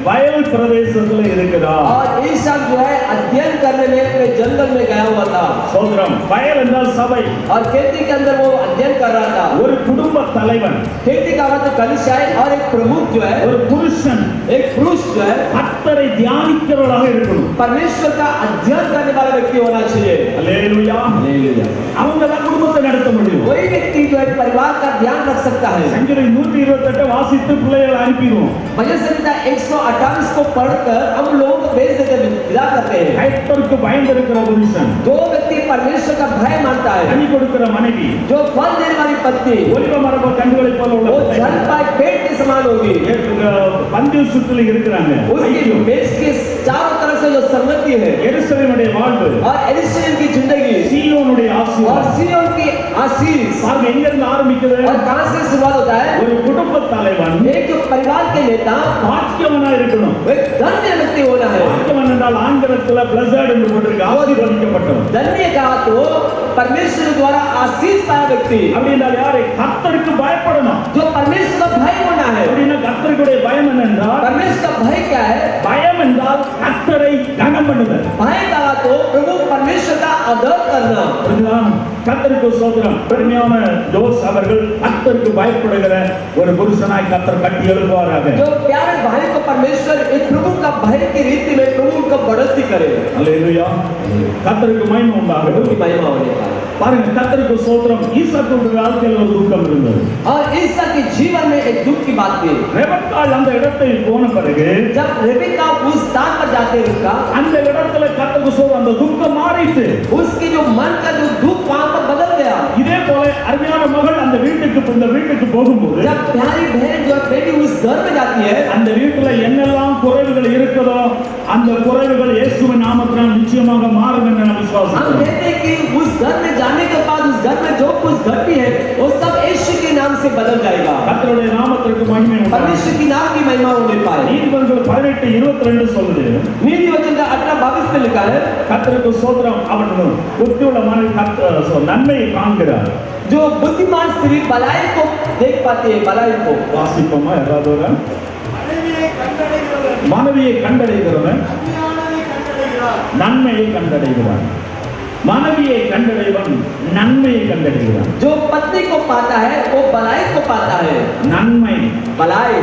வயல் பிரதேசத்துல இருக்கிறார். और ईसाक जो है अध्ययन करने में अपने जंगल में गया हुआ था। சோதரம் வயல் என்றால் சபை. और खेती के अंदर वो अध्ययन कर रहा था। ஒரு குடும்ப தலைவன், खेती का मतलब कलिशा है, और एक प्रमुख जो है, ஒரு புருஷன் एक पुरुष जो है கர்த்தரை தியானிக்கிறவராக இருக்கணும். परमेश्वर का अध्ययन करने वाला व्यक्ति होना चाहिए। அல்லேலூயா. हालेलुया। அவங்க தான் குடும்பத்தை நடத்த முடியும். वही व्यक्ति जो है परिवार का ध्यान रख सकता है। சங்கீதம் 128 வாசித்து பிள்ளைகளை அனுப்பிடுவோம். भजन संहिता 128 को पढ़कर हम लोगों को भेज देते हैं, विदा करते हैं। கர்த்தருக்கு பயந்திருக்கிற புருஷன், जो व्यक्ति परमेश्वर का भय मानता है, கனி கொடுக்கிற மனைவி, जो फल देने वाली पत्नी, ஒலிவ மரப கண்டுகளை போல உள்ள वो जल पाए पेड़ के समान होगी। பந்திய சுற்றில இருக்கிறாங்க. उसकी मेज के चारों तरफ से जो संगति है, எருசலேமுடைய வாழ்வு, और यरूशलेम की जिंदगी, சீயோனுடைய और ஆசீர்வாதம், सिय्योन की आशीष, பாருங்க எங்க இருந்து ஆரம்பிக்குது? और कहां से शुरुआत होता है? ஒரு குடும்ப தலைவன் एक जो परिवार के नेता பாக்கியவனா இருக்கணும். वो एक धन्य व्यक्ति होना है। பாக்கியவன் என்றால் ஆங்கிலத்துல பிளஸர்ட் என்று போட்டிருக்கு, ஆசீர்வதிக்கப்பட்டவன். धन्य कहा तो परमेश्वर द्वारा आशीष पाया व्यक्ति, அப்படி என்றால் யாரை? கர்த்தருக்கு பயப்படணும். जो परमेश्वर का भय होना है। அப்படின்னா கர்த்தருடைய பயம் என்னென்றால், परमेश्वर का भय क्या है? பயம் என்றால் கர்த்தரை கனம் பண்ணுதல். भय कहा तो प्रभु परमेश्वर का आदर करना। இதுதான் கர்த்தருக்கு ஸ்தோத்திரம். பெருமையான ஜோஸ் அவர்கள் கர்த்தருக்கு பயப்படுகிற ஒரு புருஷனாய் கர்த்தர் கட்டி எழுப்புவாராக. जो प्यारे भाई को परमेश्वर एक प्रभु का भय की रीति में प्रभु उनका बढ़ोतरी करे। அல்லேலூயா. கர்த்தருக்கு மகிமை உண்டாகட்டும். प्रभु की महिमा होने पाए। பாருங்க கர்த்தருக்கு ஸ்தோத்திரம். ஈசாக்குடைய வாழ்க்கையில் ஒரு துக்கம் இருந்தது. और ईसा के जीवन में एक दुख की बात थी। ரெபெக்காள் அந்த இடத்தை போன பிறகு, जब रेबेका उस स्थान पर जाते रुका, அந்த இடத்துல கர்த்தருக்கு ஸ்தோத்திரம், அந்த துக்கம் மாறிட்டு, उसकी जो मन का जो दुख वहां पर बदल गया। இதே போல அருமையான மகள் அந்த வீட்டுக்கு போகும்போது, जब प्यारी बहन जो बेटी उस घर में जाती है, அந்த வீட்டுல என்னெல்லாம் குறைவுகள் இருக்குதோ அந்த குறைவுகள் இயேசுவின் நாமத்தினால் நிச்சயமாக மாறும் என்று நான் हम விசுவாசிக்கிறேன். कहते हैं कि उस घर में जाने के बाद उस घर में जो कुछ घटी है वो सब यीशु के नाम से बदल जाएगा। கர்த்தருடைய நாமத்திற்கு மகிமை உண்டாகட்டும். परमेश्वर की नाम की महिमा होने पाए। நீதிமன்றங்கள் 18:22 சொல்லுது, नीति वचन का 18:22 में लिखा है, கர்த்தருக்கு ஸ்தோத்திரம், அவன் புத்தியுள்ள மனிதன் நன்மையை காண்கிறார். जो बुद्धिमान स्त्री भलाई को देख पाती है, भलाई को। வாசிப்போமா ஏதாவது ஒரு மனைவியை கண்டடைகிறவன் நன்மையை கண்டடைகிறான். மனைவியை கண்டடைவன் நன்மையை கண்டடைகிறான். जो पत्नी को पाता है वो भलाई को पाता है। நன்மை, भलाई,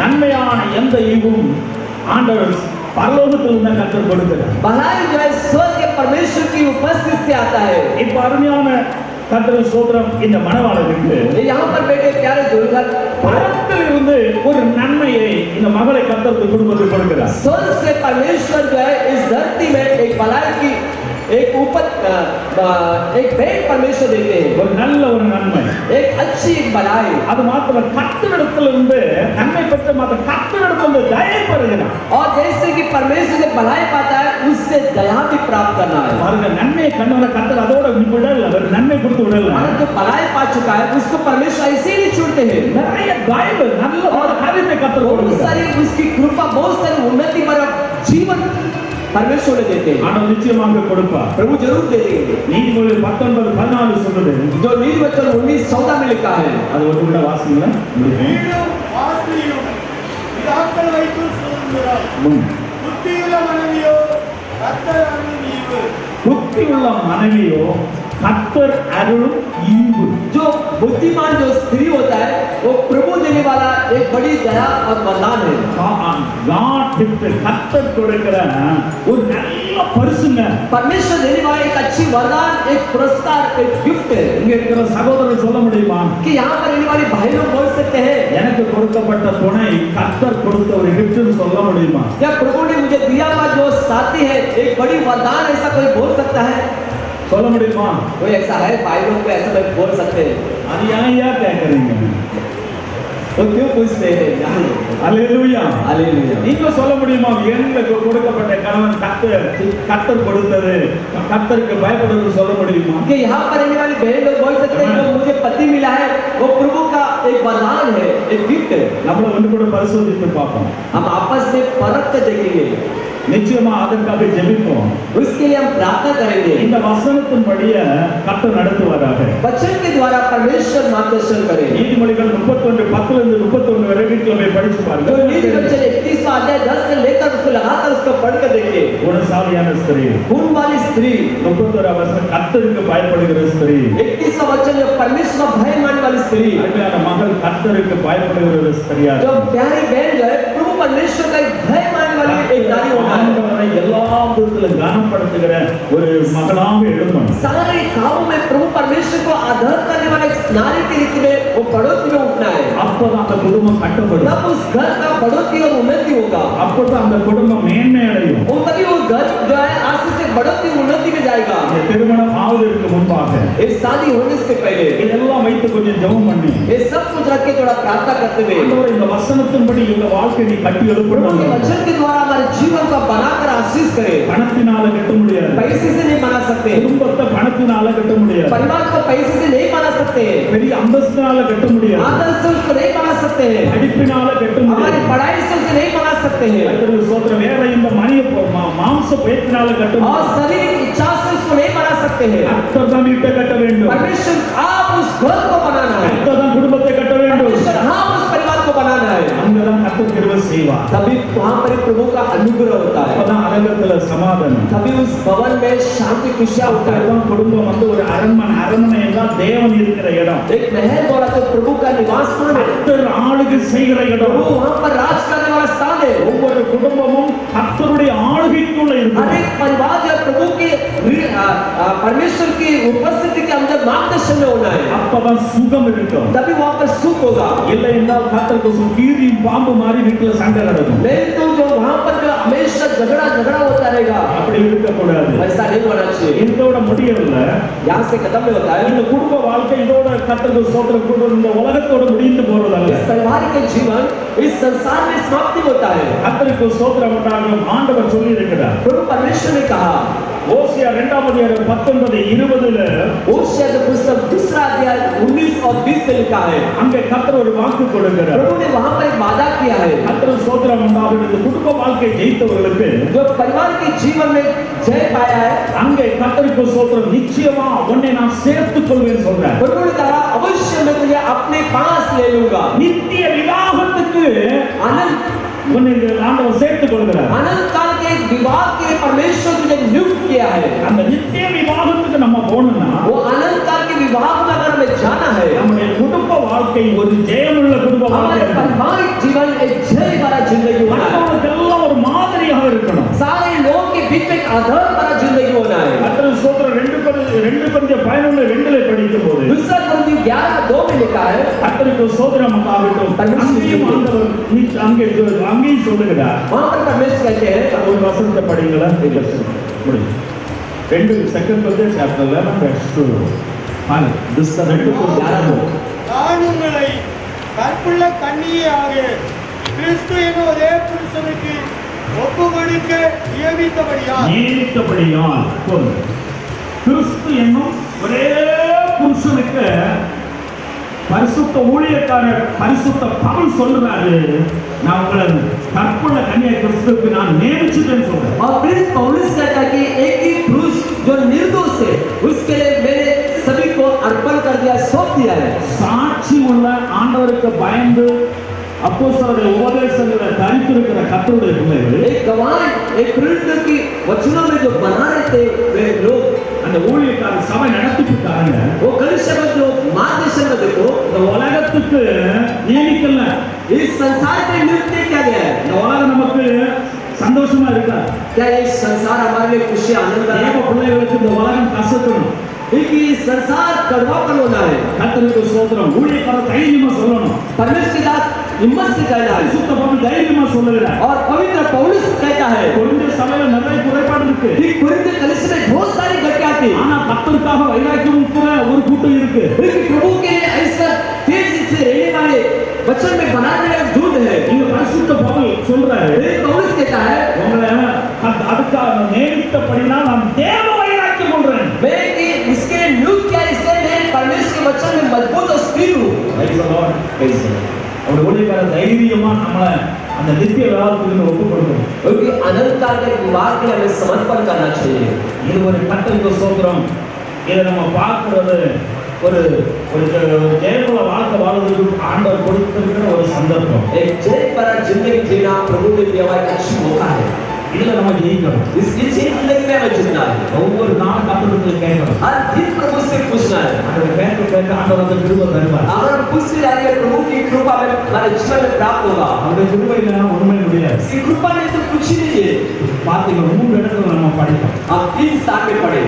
நன்மையான எந்த ஈவும் ஆண்டவர் பரலோகத்தில் உள்ள கர்த்தர் கொடுக்கிறார். भलाई जो है स्वर्ग के परमेश्वर की उपस्थिति से आता है। இப்ப அருமையான கர்த்தருக்கு ஸ்தோத்திரம். இந்த மணவாளனுக்கு यहाँ पर बैठे प्यारे दुल्हन, பரத்தில் இருந்து ஒரு நன்மையை இந்த மகளை கர்த்தருக்கு குடும்பத்துக்கு கொடுக்கிறார். स्वर्ग से परमेश्वर जो है इस धरती में एक भलाई की एक भेंट परमेश्वर देते हैं, ஒரு நல்ல ஒரு நன்மை. एक अच्छी भलाई। அது மாத்திரம் கர்த்தரிடத்திலிருந்து நன்மை பெற்ற மாத்திரம் கர்த்தரிடத்திலிருந்து தயை பெறுகிறார். और जैसे कि परमेश्वर से भलाई पाता है उससे दया भी प्राप्त करना है। பாருங்க, நன்மையை கண்டவன கர்த்தர் அதோட விடல, அவர் நன்மை கொடுத்து விடல. और जो भलाई पा चुका है उसको परमेश्वर ऐसे ही नहीं छोड़ते हैं। நிறைய தயவு, நல்ல ஒரு காரியத்தை கர்த்தர் बहुत கொடுக்கிறார். सारी उसकी कृपा, बहुत सारी उन्नति पर जीवन परमेश्वर ने देते हैं। ஆனால் நிச்சயமாக கொடுப்பார். प्रभु जरूर दे देंगे। நீதிமொழிகள் 19:14 சொல்லுது, जो नीति वचन 19:14 में लिखा है, அது ஒரு கூட வாசிங்களா? வீடும் ஆஸ்தியும் பிதாக்கள் வைத்து சொல்கிறார். புத்தியுள்ள மனைவியோ கர்த்தர் அருளும் ஈவு. புத்தியுள்ள மனைவியோ கர்த்தர் அருளும் ஈவு. जो बुद्धिमान जो स्त्री होता है वो प्रभु देने वाला एक बड़ी दया और वरदान है। கர்த்தர் கொடுக்கிற ஒரு நல்ல பரிசுங்க. परमेश्वर देने वाला एक अच्छी वरदान, एक पुरस्कार, एक गिफ्ट है। இங்க இருக்கிற சகோதரர் சொல்ல முடியுமா? कि यहाँ पर रहने वाले भाई लोग बोल सकते हैं, எனக்கு கொடுக்கப்பட்ட துணை கர்த்தர் கொடுத்த ஒரு கிஃப்ட்னு சொல்ல முடியுமா? क्या प्रभु ने मुझे दिया हुआ जो साथी है एक बड़ी वरदान, ऐसा कोई बोल सकता है? சொல்ல முடியுமா? कोई ऐसा है? भाई लोग को ऐसा कोई बोल सकते हैं? அது ஏன் கேக்குறீங்க? वो क्यों पूछते हैं? அல்லேலூயா. हालेलुया। நீங்க சொல்ல முடியுமா? எனக்கு கொடுக்கப்பட்ட கணவன் கர்த்தர் கொடுத்தது, கர்த்தருக்கு பயப்படுறது சொல்ல முடியுமா? कि यहाँ पर रहने वाले बहन लोग बोल सकते हैं जो मुझे पति मिला है वो प्रभु का एक वरदान है, एक गिफ्ट है। நம்மள ஒன்று கூட பரிசோதித்து பார்ப்போம். हम आपस में से परख कर देखेंगे, நிச்சயமா அதற்காக ஜெபிப்போம். उसके लिए हम प्रार्थना करेंगे। இந்த வசனத்தின்படியே கர்த்தர் நடத்துவாராக. वचन के द्वारा परमेश्वर मार्गदर्शन करे। நீதிமொழிகள் 31:10 இருந்து 31 வரை வீட்டில் போய் படிச்சு பாருங்க. तो नीतिवचन 31वां अध्याय 10 से लेकर उसको लगातार उसको पढ़ कर देखिए। குணசாலியான ஸ்திரீ, गुण वाली स्त्री, 31 வசனம் கர்த்தருக்கு பயப்படுகிற ஸ்திரீ, 31वां वचन जो परमेश्वर का भय मानने वाली स्त्री, அருமையான மகள் கர்த்தருக்கு பயப்படுகிற ஸ்திரியா, जो प्यारी बहन जो है प्रभु परमेश्वर का भय मानने वाली एक नारी होना है। ஆண்டவரை எல்லா விதத்திலும் கனப்படுத்துகிற ஒரு மகளாக எழும்பணும். सारे कामों में प्रभु परमेश्वर को आदर करने वाले नारी के रीति में वो बढ़ोतरी में उठना है। அப்பதான் அந்த குடும்பம் கட்டப்படும். तब उस घर का बढ़ोतरी और उन्नति होगा। அப்பதான் அந்த குடும்பம் மேன்மை அடையும். और तभी वो घर जो है आशीष से बढ़ोतरी उन्नति में जाएगा। இந்த திருமணம் ஆவதற்கு முன்பாக इस शादी होने से पहले இதெல்லாம் வைத்து கொஞ்சம் ஜெபம் பண்ணி, ये सब कुछ रख के थोड़ा प्रार्थना करते हुए ஆண்டவரே இந்த வசனத்தின்படி இந்த வாழ்க்கை நீ கட்டி प्रभु எழுப்பணும். के वचन के द्वारा हमारे जीवन को बनाकर आशीष करे। பணத்தினால கட்ட முடியாது. पैसे से नहीं बना सकते, குடும்பத்தை பணத்தினால கட்ட முடியாது. परिवार को पैसे से नहीं बना सकते, பெரிய अந்தஸ்தினால கட்ட முடியாது. आदर से उसको नहीं बना सकते हैं, படிப்பினால கட்ட हमारी முடியாது. पढ़ाई से उसे नहीं बना सकते हैं, கர்த்தருக்கு ஸ்தோத்திரம். வேற இந்த மனித மாம்ச பயத்தினால கட்ட और முடியாது. शरीर की इच्छा से उसको नहीं बना सकते हैं। கர்த்தர் தான் வீட்டை கட்ட வேண்டும். परमेश्वर आप उस घर को बनाना है, கர்த்தர் தான் குடும்பத்தை கட்ட வேண்டும். परमेश्वर हाँ उस परिवार को बनाना है। அங்கதான் கர்த்தர் கிருபை செய்வார். तभी वहाँ पर प्रभु का अनुग्रह होता है, அப்பதான் அரங்கத்துல சமாதானம். तभी उस भवन में शांति खुशियाँ होता है। அப்பதான் குடும்பம் வந்து ஒரு அரண்மனை எல்லாம் தேவன் இருக்கிற இடம். एक महल बोला तो प्रभु का निवास स्थान है, கர்த்தர் ஆளுகை செய்கிற இடம். प्रभु वहाँ पर राज करने वाला स्थान है। ஒவ்வொரு குடும்பமும் கர்த்தருடைய ஆளுகைக்குள்ள हर இருக்கு. एक परिवार जो प्रभु के परमेश्वर की उपस्थिति के अंदर मार्गदर्शन में होना है, அப்பதான் சுகம் இருக்கும். तभी वहाँ पर सुख होगा। இல்லை என்றால் கர்த்தருக்கு கீரியும் பாம்பு மாதிரி வீட்டுல சண்டை நடக்கும். नहीं तो जो वहाँ पर जो हमेशा झगड़ा होता रहेगा, அப்படி இருக்கக்கூடாது. ऐसा नहीं होना चाहिए। இதோட முடியவில்லை. यहाँ से खत्म नहीं होता है, இந்த குடும்ப வாழ்க்கை இதோட கர்த்தருக்கு ஸ்தோத்திரம் கூட இந்த உலகத்தோட முடிந்து போறதல்ல. इस परिवार के जीवन इस संसार में समाप्ति होता है। கர்த்தருக்கு ஸ்தோத்திரம் உண்டாகும். ஆண்டவர் சொல்லி இருக்கிறார். प्रभु परमेश्वर ने कहा, ஓசியா 2:19-20 ओशिया के पुस्तक 2 अध्याय 19 और 20 में लिखा है, அங்கே கர்த்தர் ஒரு வாக்கு கொடுக்கிறார். प्रभु ने वहाँ पर एक वादा किया है, கர்த்தருக்கு ஸ்தோத்திரம் உண்டாகும். இந்த குடும்ப வாழ்க்கை ஜெயித்தவர்களுக்கு जो परिवार के जीवन में जय पाया है, அங்கே கர்த்தருக்கு ஸ்தோத்திரம் நிச்சயமா உன்னை நான் சேர்த்துக் கொள்வேன் சொல்றார். प्रभु ने कहा अवश्य मैं तुझे अपने पास ले लूंगा। நித்திய விவாகத்துக்கு अनंत உன்னை ஆண்டவர் சேர்த்துக் கொள்கிறார். अनंत काल के विवाह के लिए परमेश्वर तुझे नियुक्त किया है। அந்த நித்திய விவாகத்துக்கு நம்ம போகணும்னா वो अनंत काल के विवाह में अगर हमें जाना है, நம்முடைய குடும்ப வாழ்க்கை ஒரு ஜெயமுள்ள குடும்ப हमारे வாழ்க்கை. पारिवारिक जीवन एक जय भरा जिंदगी होना है, மற்றவர்களுக்கெல்லாம் ஒரு மாதிரியாக இருக்கணும். सारे लोगों के बीच में एक आदर भरा जिंदगी होना है। கர்த்தருக்கு ஸ்தோத்திரம். 2:11 படிக்கும் போது दूसरा कुरिन्थियों 11:2 में लिखा है, கர்த்தருக்கு ஸ்தோத்திரம் உண்டாகட்டும். அங்கேயும் ஆண்டவர் அங்கேயும் சொல்லுகிறார். वहाँ पर परमेश्वर कहते हैं, ஒரு வசனத்தை படிங்களா? முடியும். 2 chapter 11 verse 2. நான் உங்களை கற்புள்ள கன்னியாக கிறிஸ்து என்னும் ஒரே புருஷனுக்கு ஒப்பு கொடுக்க நியமித்தபடியால் கிறிஸ்து என்னும் ஒரே புருஷனுக்கு பரிசுத்த ஊழியக்காரர் பரிசுத்த பவுல் சொல்றாரு, நான் உங்களை கற்புள்ள கன்னியா கிறிஸ்துவுக்கு நான் நியமிச்சுட்டேன்னு சொல்றேன். और प्रेरित पौलुस कहता है कि एक ही पुरुष जो निर्दोष है उसके लिए मैंने सभी को अर्पण कर दिया, सौंप दिया है। சாட்சி உள்ள ஆண்டவருக்கு பயந்து அப்போஸ்தலருடைய உபதேசங்களை தரித்திருக்கிற கர்த்தருடைய பிள்ளைகள், एक गवाह एक प्रेरित की वचनों में जो बना रहे थे वे लोग, அந்த ஊழியக்கார சபை நடத்திட்டாங்க. वो कलिसिया में जो मार्गदर्शन में देखो, இந்த உலகத்துக்கு நியமிக்கல. इस संसार पे नियुक्त किया गया है। இந்த உலகம் நமக்கு சந்தோஷமா இருக்கா? क्या ये संसार हमारे लिए खुशी आनंद தேவ है? பிள்ளைகளுக்கு இந்த உலகம் கசக்கணும். कि संसार कड़वापन होना है। கர்த்தருக்கு ஸ்தோத்திரம். ஊழியக்கார தைரியமா சொல்லணும். परमेश्वर के दास हिम्मत से कहना है பரிசுத்த பவுல் தைரியமா சொல்லுகிறார். और पवित्र पौलुस कहता है கொரிந்திய சபையில நிறைய குறைபாடு இருக்கு. कि कुरिन्थ कलीसिया में बहुत सारी घटनाएं थी, ஆனா கர்த்தருக்காக வைராக்கியம் இருக்கிற ஒரு கூட்டம் இருக்கு. लेकिन प्रभु के लिए ऐसा तेजी से रहने वाले वचन में बनाने वाले झूठ है। இங்க பரிசுத்த பவுல் சொல்றாரு, पौलुस कहता है உங்களை அதுக்காக நியமித்தபடினா நான் தேவ வைராக்கியம் கொள்றேன். मैं कि इसके लिए नियुक्त किया, इसलिए मैं परमेश्वर के वचन में मजबूत और स्थिर हूँ। அவர் ஊழியக்கார தைரியமா நம்மளை அந்த நித்திய விவாதத்துக்கு ஒப்பு கொடுக்கணும். क्योंकि अनंत काल के विवाह के लिए हमें समर्पण करना चाहिए. இது ஒரு கர்த்தருக்கு ஸ்தோத்திரம். இதை நம்ம பார்க்கிறது ஒரு ஒரு ஜெயமுள்ள வாழ்க்கை வாழ்வதற்கு ஆண்டவர் கொடுத்திருக்கிற ஒரு சந்தர்ப்பம். एक जय भरा जिंदगी जीना प्रभु ने दिया हुआ एक अच्छा मौका है. இதுல நம்ம ஜெயிக்கணும். इस जिंदगी में हमें जीतना है. ஒவ்வொரு நாள் கர்த்தருக்கு கேட்கணும். हर दिन प्रभु से पूछना है. ஆண்டவர் கேட்க ஆண்டவர் அந்த கிருபை தருவார். अगर हम पूछते जाएंगे प्रभु की कृपा में हमारे जीवन में प्राप्त होगा. அவருடைய கிருபை இல்லைன்னா ஒண்ணுமே முடியாது. इसकी कृपा नहीं तो कुछ ही नहीं है. பார்த்தீங்கன்னா 3 இடத்துல நம்ம படிப்போம். हम 3 स्थान में पढ़े.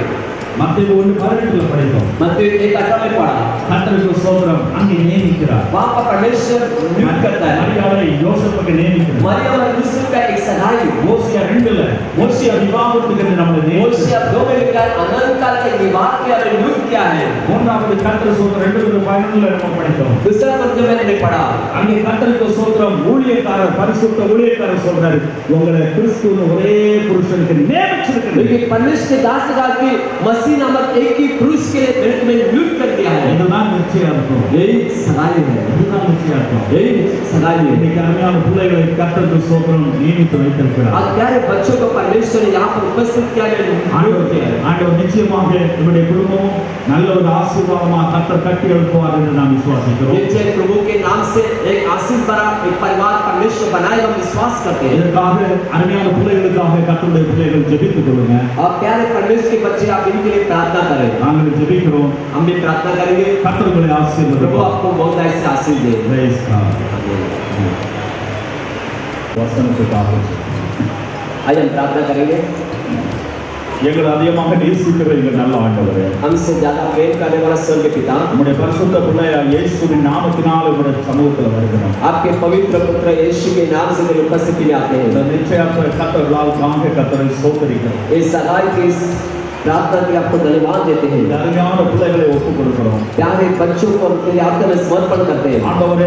மத்தேயு 1:18 படிப்போம். मत्ती 1:18 में पढ़ा. கர்த்தருக்கு ஸ்தோத்திரம் அங்கே நியமிக்கிறார். वहाँ पर परमेश्वर नियुक्त करता है. மரியாதை யோசேப்புக்கு நியமிக்கிறார். मरियम और यूसुफ का एक सगाई. மோசியா 2ல மோசியா விவாகத்துக்கு நம்மளை நியமிச்சார். मोशिया 2 में लिखा है अनंत काल के विवाह के हमें नियुक्त किया है. மூன்றாவது கர்த்தர் ஸ்தோத்திரம் 2:11 நம்ம படித்தோம். दूसरा पद में मैंने पढ़ा. அங்கே கர்த்தருக்கு ஸ்தோத்திரம் ஊழியக்காரர் பரிசுத்த ஊழியக்காரர் சொல்றாரு உங்களை கிறிஸ்துவின் ஒரே புருஷனுக்கு நியமிச்சிருக்கிறேன். लेकिन परमेश्वर के दास ने कहा कि मसीह नामक एक ही पुरुष के लिए मेरे में नियुक्त कर दिया है. இதுதான் நிச்சயார்த்தம். यही सगाई है. இதுதான் நிச்சயார்த்தம். यही सगाई है. இன்னைக்கு அருமையான பிள்ளைகளை கர்த்தருக்கு ஸ்தோத்திரம் நியமித்து வைத்திருக்கிறார். और प्यारे बच्चों को परमेश्वर ने यहाँ पर उपस्थित किया है. ஆண்டவர் நிச்சயமாக இவருடைய குடும்பமும் நல்ல ஒரு ஆசீர்வாதமாக கர்த்தர் கட்டி எழுப்புவார் என்று நாம் விசுவாசிக்கிறோம். निश्चय प्रभु के नाम से एक आशीष भरा एक परिवार परमेश्वर बनाएगा हम विश्वास करते हैं. இதற்காக அருமையான பிள்ளைகளுக்காக கர்த்தருடைய பிள்ளைகள் ஜெபித்துக் கொள்ளுங்க. और प्यारे परमेश्वर के बच्चे आप इनके लिए प्रार्थना करें. நாங்கள் ஜெபிக்கிறோம். हम भी प्रार्थना करेंगे. கர்த்தர் உங்களை प्रभु ஆசீர்வதிப்பார். आपको बहुत ऐसे आशीष दे. Praise God. வசனத்துக்காக आइए हम प्रार्थना करेंगे. எங்களை அதிகமாக நேசிக்கிற எங்கள் நல்ல ஆண்டவரே, हमसे ज्यादा प्रेम करने वाला स्वर्ग के पिता, நம்முடைய பரிசுத்த பிள்ளையார் இயேசுவின் நாமத்தினால் உங்களுடைய சமூகத்தில் வருகிறோம். आपके पवित्र पुत्र यीशु के नाम से मेरी उपस्थिति में आते இந்த हैं. நிச்சயார்த்த கர்த்தர் விழாவுக்காக கர்த்தரை ஸ்தோத்திரிக்கிறோம். इस सगाई की इस प्रार्थना के लिए आपको धन्यवाद देते हैं. இந்த அருமையான பிள்ளைகளை ஒப்புக் கொடுக்கிறோம். प्यारे बच्चों को अपने आपके में समर्पण करते हैं. ஆண்டவரே,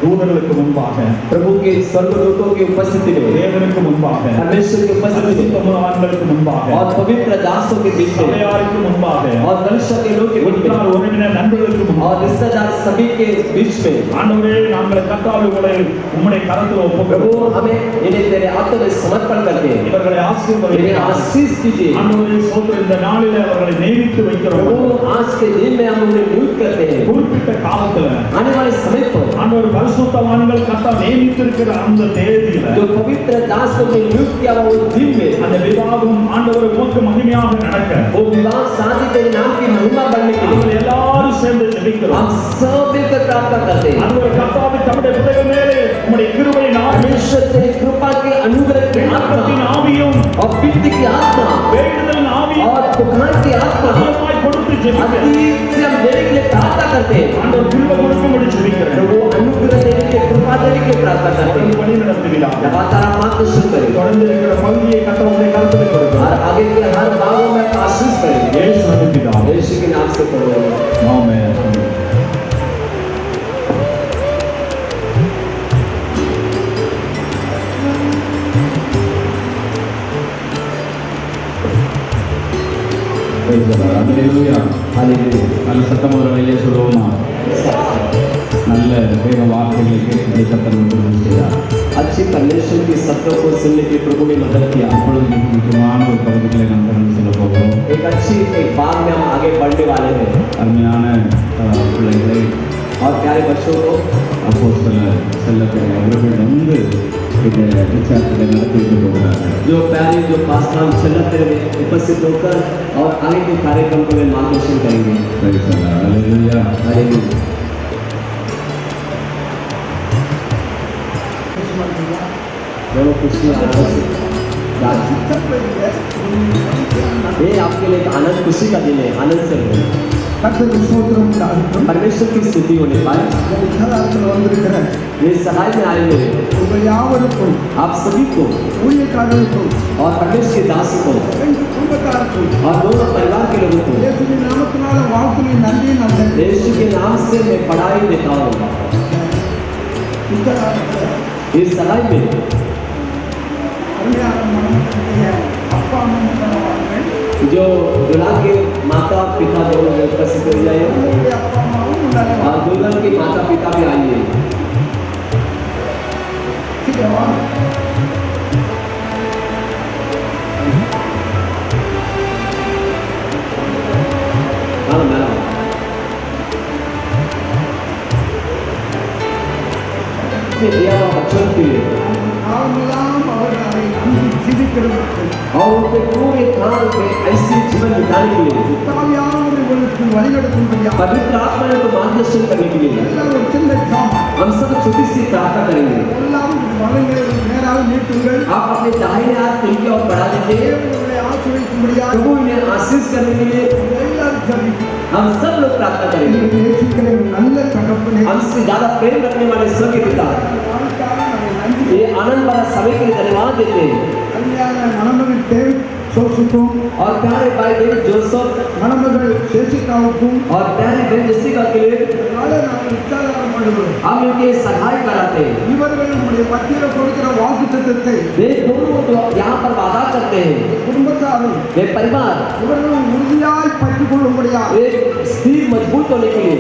தூதர்களுக்கு முன்பாக, प्रभु के स्वर्गदूतों की उपस्थिति में, தேவனுக்கு முன்பாக, परमेश्वर की उपस्थिति में பரிசுத்தவான்களுக்கு முன்பாக, और पवित्र दासों के बीच में சபையாருக்கு முன்பாக, और कलिसिया के लोग के बीच में உற்றார் உறவினர் நண்பர்களுக்கு और முன்பாக, रिश्तेदार सभी के बीच में ஆண்டவரே, நாங்கள் கர்த்தாவே உங்களை உம்முடைய கரத்தில் ஒப்புக் प्रभु கொடுக்கிறோம். हमें इन्हें तेरे हाथों में समर्पण करते हैं. இவர்களை इन्हें ஆசீர்வதிக்கிறோம். आशीष कीजिए. ஆண்டவரே, ஸ்தோத்திரம். இந்த நாளிலே அவர்களை நியமித்து வைக்கிறோம். प्रभु आज के दिन में हम उन्हें नियुक्त करते हैं. குறிப்பிட்ட காலத்துல आने वाले समय पर ஆண்டவர் பரிசுத்தவான்கள் கர்த்தர் நியமித்திருக்கிற அந்த தேதியில जो पवित्र दास को नियुक्त किया हुआ उस दिन में அந்த விவாகம் ஆண்டவர் உமக்கு மகிமையாக நடக்க वो विवाह शादी तेरे नाम की महिमा बढ़ने के நாங்கள் लिए எல்லாரும் சேர்ந்து ஜெபிக்கிறோம். हम सब मिलकर प्रार्थना करते हैं. ஆண்டவர் கர்த்தாவே, தம்முடைய பிள்ளைகள் மேலே உம்முடைய கிருபையின் ஆவி, परमेश्वर तेरी कृपा के अनुग्रह की இரக்கத்தின் आत्मा ஆவியும், और विनती की आत्मा வேண்டுதலின் ஆவியும் और पुकार की आत्मा அதிகமாய் கொடுத்து ஜெபிக்கிறோம். अतीत से हम देने के लिए प्रार्थना करते हैं. ஆண்டவர் கிருபை கொடுக்கும்படி ஜெபிக்கிறேன். तो वो अनुग्रह देने के लिए कृपा देने के लिए प्रार्थना करते தொடர்ந்து हैं. வழி நடத்துவீராக. लगातार आप मार्गदर्शन करें தொடர்ந்து இருக்கிற பகுதியை கர்த்தருடைய கருத்தில் और கொடுக்கிறோம். आगे के हर भागों में आशीष करें. இயேசுவின் பிதாவே. यीशु के नाम से पढ़ो. ஆமென். Praise the Lord. Hallelujah. Hallelujah. நல்ல சத்தம் ஒரு வெளியே சொல்லுவோமா? நல்ல வேத வார்த்தைகளை கேட்டு சத்தம் கொண்டு செய்தார். अच्छे परमेश्वर के शब्दों को सुनने के प्रभु ने मदद किया. அப்பொழுது முக்கியமான ஒரு பகுதிகளை நாம் கடந்து செல்ல போகிறோம். एक अच्छी एक बात में हम आगे बढ़ने वाले हैं. அருமையான பிள்ளைகளை और प्यारे बच्चों को அப்போஸ்தலர் செல்லப்பெரிய அவர்கள் வந்து இந்த விசாரத்தை நடத்திட்டு போகிறார்கள். जो प्यारे जो पास्टर चलते रहे उपस्थित होकर और आगे के कार्यक्रम को वे मार्गदर्शन करेंगे. Praise the Lord. Hallelujah. Hallelujah. दोनों खुशी ये आपके लिए एक आनंद खुशी का दिन है. आनंद से रहो. கர்த்தருக்கு ஸ்தோத்திரம் உண்டாகட்டும். परमेश्वर की स्तुति होने पाए. இந்த விசாரத்தில் வந்திருக்கிற ये सगाई में आए हुए உங்கள் யாவருக்கும் आप सभी को ஊழியக்காரருக்கும் और परमेश्वर के दास को ரெண்டு குடும்பத்தாருக்கும் और दोनों परिवार के लोगों को இயேசுவின் நாமத்தினால வாழ்த்துனை நன்றி நல்ல यीशु के नाम से मैं पढ़ाई देता हूँ. इस सगाई में அருமையான மனமுடைய அப்பா அம்மா जो दुल्हा के माता पिता दोनों उपस्थित हो जाए உங்களுடைய அப்பா அம்மாவும் உண்டாக और दुल्हन के माता पिता भी आइए. சில दिया हुआ बच्चों के लिए और उनके पूरे काल में ऐसे जीवन बिताने के लिए पवित्र आत्मा ने तो मार्गदर्शन करने के लिए हम सब छोटी सी प्रार्थना करेंगे। आप अपने दाहिने हाथ तिनके और बढ़ा दीजिए, प्रभु इन्हें आशीष करने के लिए हम सब लोग प्रार्थना करेंगे। हमसे ज्यादा प्रेम रखने वाले स्वर्गीय पिता, ये आनंद भरा समय के लिए धन्यवाद देते हैं। और प्यारे भाई डेविड जोसेफ और प्यारी बहन जेसिका के लिए हम इनके सहाय कराते हैं। वे दोनों जो यहाँ पर वादा करते हैं, वे परिवार एक स्थिर मजबूत होने के लिए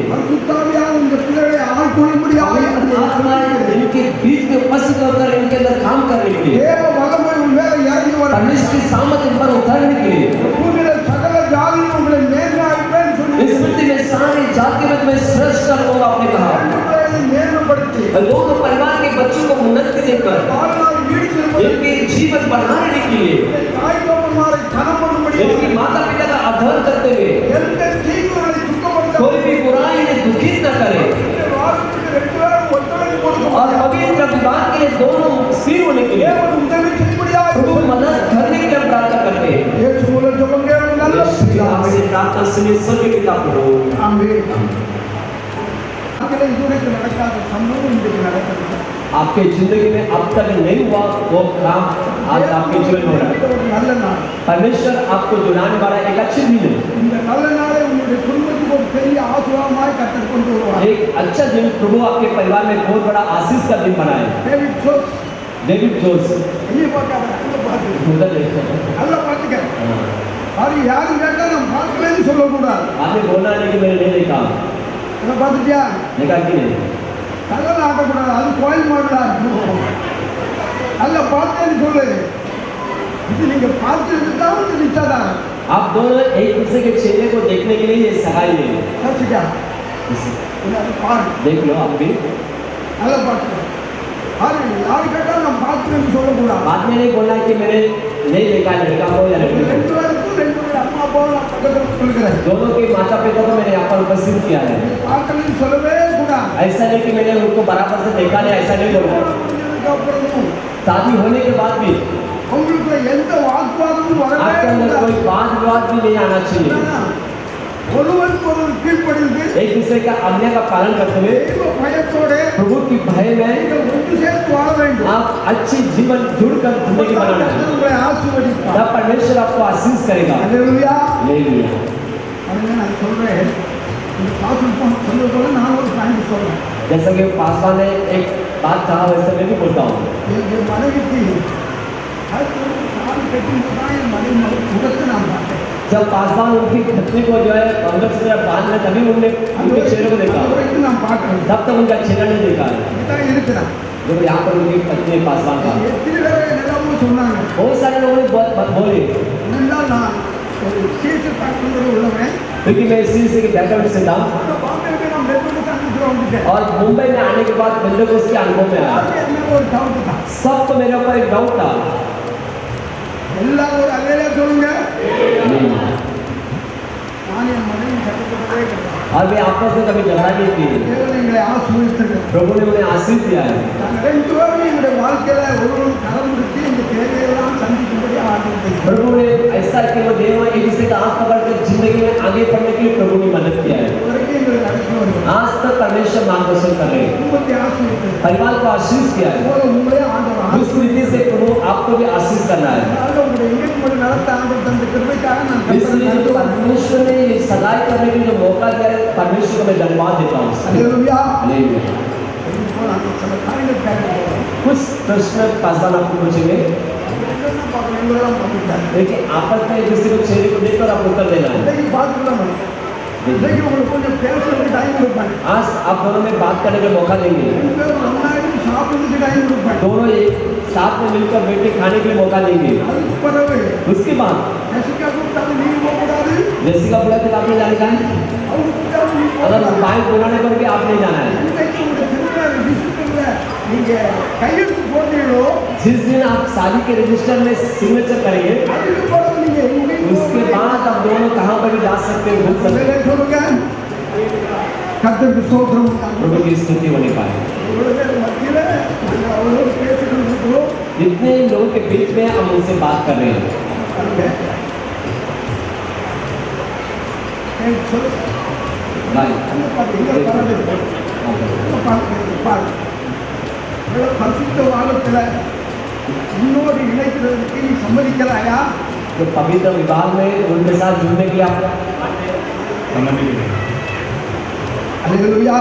इनके बीच में उपस्थित होकर इनके अंदर काम करने के लिए परमेश्वर की सामर्थ इन पर उतरने के लिए इस पृथ्वी में सारी जाति में तुम्हें श्रेष्ठ कर दूंगा आपने कहा। दोनों परिवार के बच्चों को उन्नति देकर इनके जीवन बढ़ाने के लिए इनके माता पिता का आदर करते हुए कोई भी बुराई इन्हें दुखित न करे और पवित्र विवाह के लिए दोनों स्थिर होने के लिए मदद करने के लिए प्रार्थना करते हैं। आपसे प्रार्थना सुनिए स्वर्गीय पिता प्रभु। आपके जिंदगी में अब तक नहीं हुआ वो काम आज आपके जीवन में हो रहा है। परमेश्वर आपको जुड़ाने वाला एक अच्छे दिन है, एक अच्छा दिन प्रभु आपके परिवार में बहुत बड़ा आशीष का दिन बनाए। डेविड जोस आपने बोलना नहीं कि मैंने नहीं देखा, देखा कि नहीं? आप दोनों एक दूसरे के चेहरे को देखने के लिए ये सगाई है। देख लो आप भी। बाद में नहीं बोलना कि मैंने नहीं देखा लड़का को या लड़की को। दोनों के माता पिता को मैंने यहाँ पर उपस्थित किया है। ऐसा नहीं कि मैंने उनको बराबर से देखा नहीं, ऐसा नहीं बोलना। शादी होने के बाद भी आपके अंदर कोई वाद विवाद भी नहीं आना चाहिए। एक दूसरे का आज्ञा का पालन करते हुए प्रभु की भय में आप अच्छी जीवन जुड़कर जिंदगी बनाना है, तब परमेश्वर आपको आशीष करेगा। जैसा कि पासवान ने एक बात कहा वैसे मैं भी बोलता हूँ। जब पासवान उनकी पत्नी को जो है अंदर से बांध में तभी उनने उनके चेहरे को देखा, तब तक उनका चेहरा नहीं देखा। जब यहाँ पर उनकी पत्नी पासवान का बहुत सारे लोगों ने बहुत बोले, क्योंकि मैं इसी के बैकग्राउंड से था और मुंबई में आने के बाद पेंटेकोस्ट के अनुभव में आया। सबको मेरे ऊपर एक डाउट था। और वे आपस में कभी झगड़ा नहीं किए। प्रभु ने उन्हें आशीष दिया है। प्रभु ने ऐसा कि वो देव एक दूसरे का हाथ पकड़ कर जिंदगी में आगे बढ़ने के लिए प्रभु ने मदद किया है। आज तक परमेश्वर मार्गदर्शन कर रहे हैं, परिवार को आशीष किया है। उस रीति से प्रभु आपको भी आशीष करना है। इसलिए जो परमेश्वर ने सगाई करने के लिए जो मौका दिया है, परमेश्वर को मैं धन्यवाद देता हूँ। कुछ प्रश्न पासवान आपको पूछेंगे, देखिए आपस में एक दूसरे को चेहरे को देखकर आप उत्तर देना है। आज आप दोनों में बात करने का मौका देंगे। சாப்பிடுறதுக்கு டைம் கொடுப்பேன். दोनों एक साथ में मिलकर बैठ के खाने के लिए मौका देंगे। அதுக்கு பிறகு उसके बाद ஜெசிகா கூப்பிட்டாங்க, நீ போகக்கூடாது. जैसिका बोला तो आपने जाने का है, அவங்க கூப்பிட்டாங்க, நீ अगर போகக்கூடாது. बाइक बुलाने पर भी आपने जाना है। இன்னைக்கு உங்க திருமண ரிஜிஸ்டர்ல நீங்க கையெழுத்து போட்டீங்களோ, जिस दिन आप शादी के रजिस्टर में सिग्नेचर करेंगे, அதுக்கு பிறகு நீங்க எங்கேயும் उसके बाद आप दोनों कहाँ पर भी जा सकते हैं, घूम सकते हैं। சொல்லுங்க. கர்த்தருக்கு ஸ்தோத்திரம். प्रभु की स्तुति होने पाए। இவ்வளவு மத்தியில நாங்க அவரோடு பேசிட்டு இருக்கிறோம். जितने लोगों के बीच में हम उनसे बात कर रहे हैं, भाई பரிசுத்த வாரத்துல இன்னொரு இணைக்கிறதுக்கு நீ சம்மதிக்கிறாயா? तो पवित्र विवाह में उनके साथ जुड़ने के लिए आप அல்லேலூயா.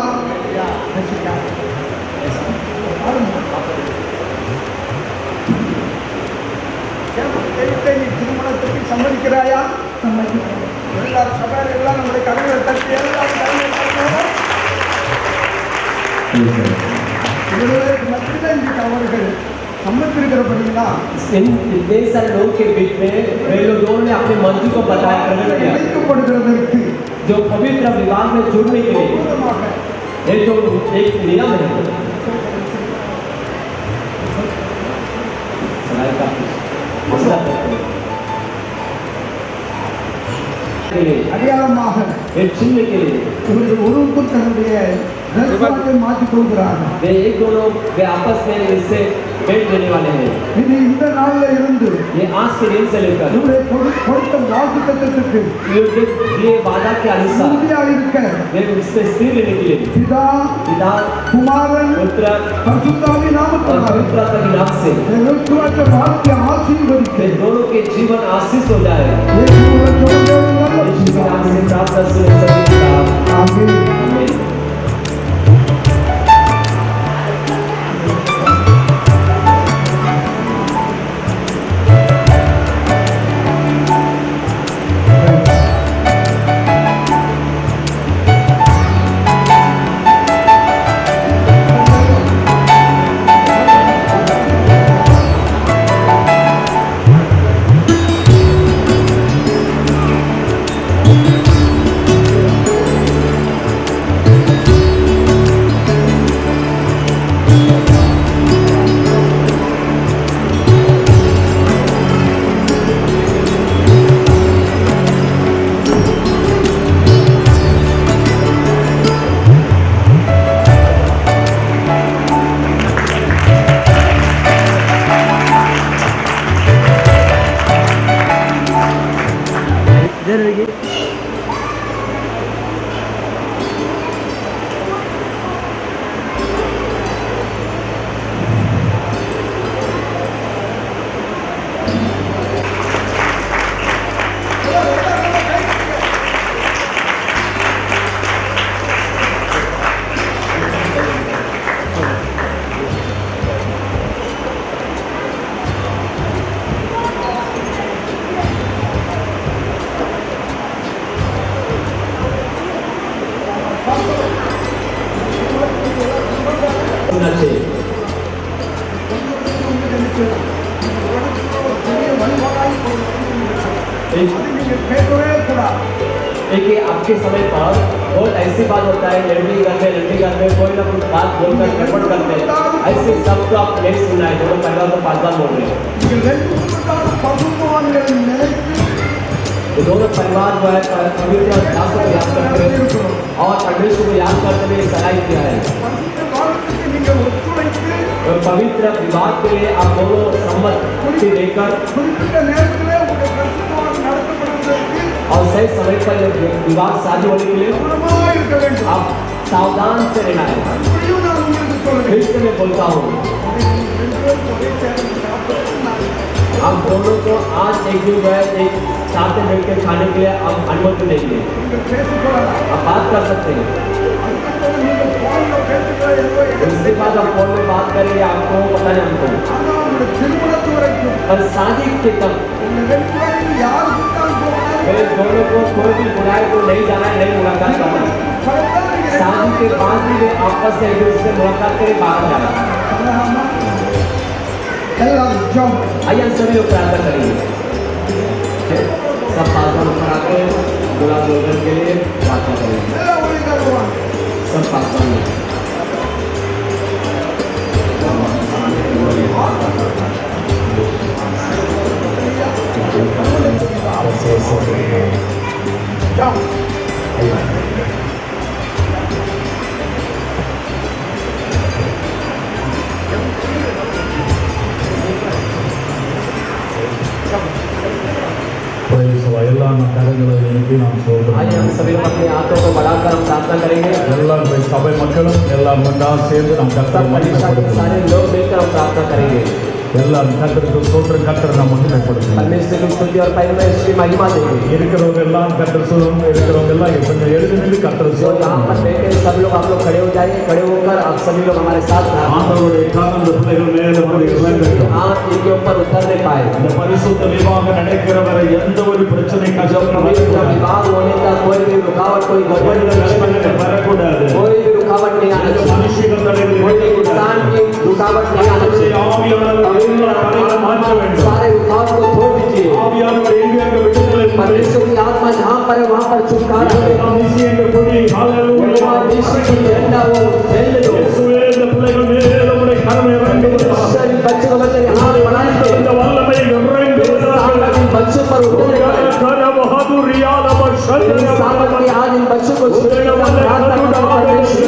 நீ திருமணத்துக்கு சம்மதிக்கிறாயா? எல்லாரும் சபையில எல்லாம் நம்முடைய கரங்களை தட்டி எல்லாரும் கைகளை தட்டுவோம். இவர்களுக்கு மத்தியில இன்றைக்கு அவர்கள் சம்மதித்திருக்கிறபடினா इतने सारे लोगों के बीच में वे लोग दोनों ने अपने मंजू को बताया, प्रकट किया, இணைக்கப்படுகிறதற்கு जो पवित्र विवाह में जुड़ने के लिए மூலமாக ये जो एक नियम है। सगाई का मसला करते हैं के लिए, அடையாளமாக एक चिन्ह के लिए இவர்கள் ஒருவருக்கும் தன்னுடைய ரகசியத்தை மாற்றிக் கொள்கிறார்கள். वे एक दोनों वे आपस में इससे भेंट देने वाले हैं। இது இந்த நாள்ல இருந்து ये आज के दिन से लेकर இவருடைய கொடுத்த வாக்கு தத்தத்துக்கு ये वादा के अनुसार உறுதியாக இருக்க वे उससे स्थिर रहने के लिए பிதா पिता குமாரன் पुत्र பரிசுத்தாவின் और நாமத்தினாலே पवित्र आत्मा के नाम से வெற்றுவற்ற வாழ்க்கை ஆசீர்வதிக்க वे दोनों के जीवन आशीष हो जाए। இயேசுவின் ஜெபத்தை यीशु के नाम से प्रार्थना सुने सभी का ஆமென். आमीन। होना चाहिए। एक आपके समय पर बहुत ऐसी बात होता है, लड़की घर में कोई ना कोई बात बोलकर गड़बड़ करते हैं, ऐसे सबको आप नहीं सुनना है। जो पहला तो 5 बार बोल रहे हैं, तो दोनों परिवार जो है पवित्र दासों को याद करते हैं और परमेश्वर को याद करते हुए सराय किया है। और पवित्र विवाह के लिए आप दोनों सम्मति देकर और सही समय पर विवाह शादी होने के लिए आप सावधान से रहना है। फिर से मैं बोलता हूँ, आप दोनों को आज एक दिन जो है एक साथ में बैठ के खाने के लिए आप अनुमति देंगे, आप बात कर सकते हैं। उसके बाद आप फोन में बात करेंगे, आपको पता नहीं हमको, और शादी के तक वे दोनों को कोई भी बुलाए तो नहीं जाना है, नहीं मुलाकात करना है। शादी के बाद भी वे आपस में एक दूसरे से मुलाकात करें, बाहर जाए। आइए हम सभी लोग प्रार्थना करेंगे। सब पालता नंबर आते हैं गुलाब गोल्डन के लिए प्रार्थना करेंगे। सब पालता ಎಲ್ಲ ಕಾರ್ಯಗಳಲ್ಲಿ ನಾವು आइए हम सभी लोग अपने हाथों को बढ़ाकर हम प्रार्थना करेंगे। எல்லாரும் சபை மக்களும் எல்லாரும் ஒன்றாக சேர்ந்து நாம் सब கர்த்தரை परीक्षा के सारे लोग मिलकर हम प्रार्थना करेंगे। எல்லாரும் கர்த்தருக்கு ஸ்தோத்திரம் கர்த்தரை நாம் மகிமைப்படுத்துவோம் परमेश्वर की स्तुति और परमेश्वर की महिमा देंगे। இருக்கிறவங்க எல்லாம் கர்த்தர் சொல்லும் இருக்கிறவங்க எல்லாம் கொஞ்சம் எழுதி நின்று கர்த்தர் जो यहाँ पर बैठे हैं, सब लोग आप लोग खड़े हो जाइए। खड़े होकर आप सभी लोग हमारे साथ ஆண்டவருடைய காலம் இந்த பிள்ளைகள் மேல வந்து இறங்கட்டும் हाँ इनके ऊपर उतरने पाए। இந்த பரிசுத்த விவாகம் நடக்கிற வரை எந்த ஒரு பிரச்சனை पवित्र विवाह होने का कोई भी रुकावट कोई गड़बड़ी கஷ்டங்கள் வரக்கூடாது कोई भी रुकावट नहीं आना चाहिए। மனுஷிகள் தலைவர் कोई भी इंसान की रुकावट नहीं आना चाहिए। ஆவியானவர் எல்லா தடைகளை மாற்ற வேண்டும் सारे रुकावट को छोड़ दीजिए। ஆவியானவர் எங்கே விடுதலை परमेश्वर की आत्मा जहाँ पर है वहाँ पर छुटकारा है। நாம் நிச்சயங்க கொடி ஹalleluya परमेश्वर की झंडा वो फैल दो। இயேசுவே இந்த பிள்ளைகள் மேலே உம்முடைய கருணை இறங்குவதாக परमेश्वर इन बच्चों को बच्चे हाथ बढ़ाएंगे। இந்த வல்லமை இறங்குவதாக इन बच्चों पर उतरने पाए। கர பகதுரியா நம इन सामर्थ की आज इन बच्चों को छूने का प्रार्थना करता हूं परमेश्वर।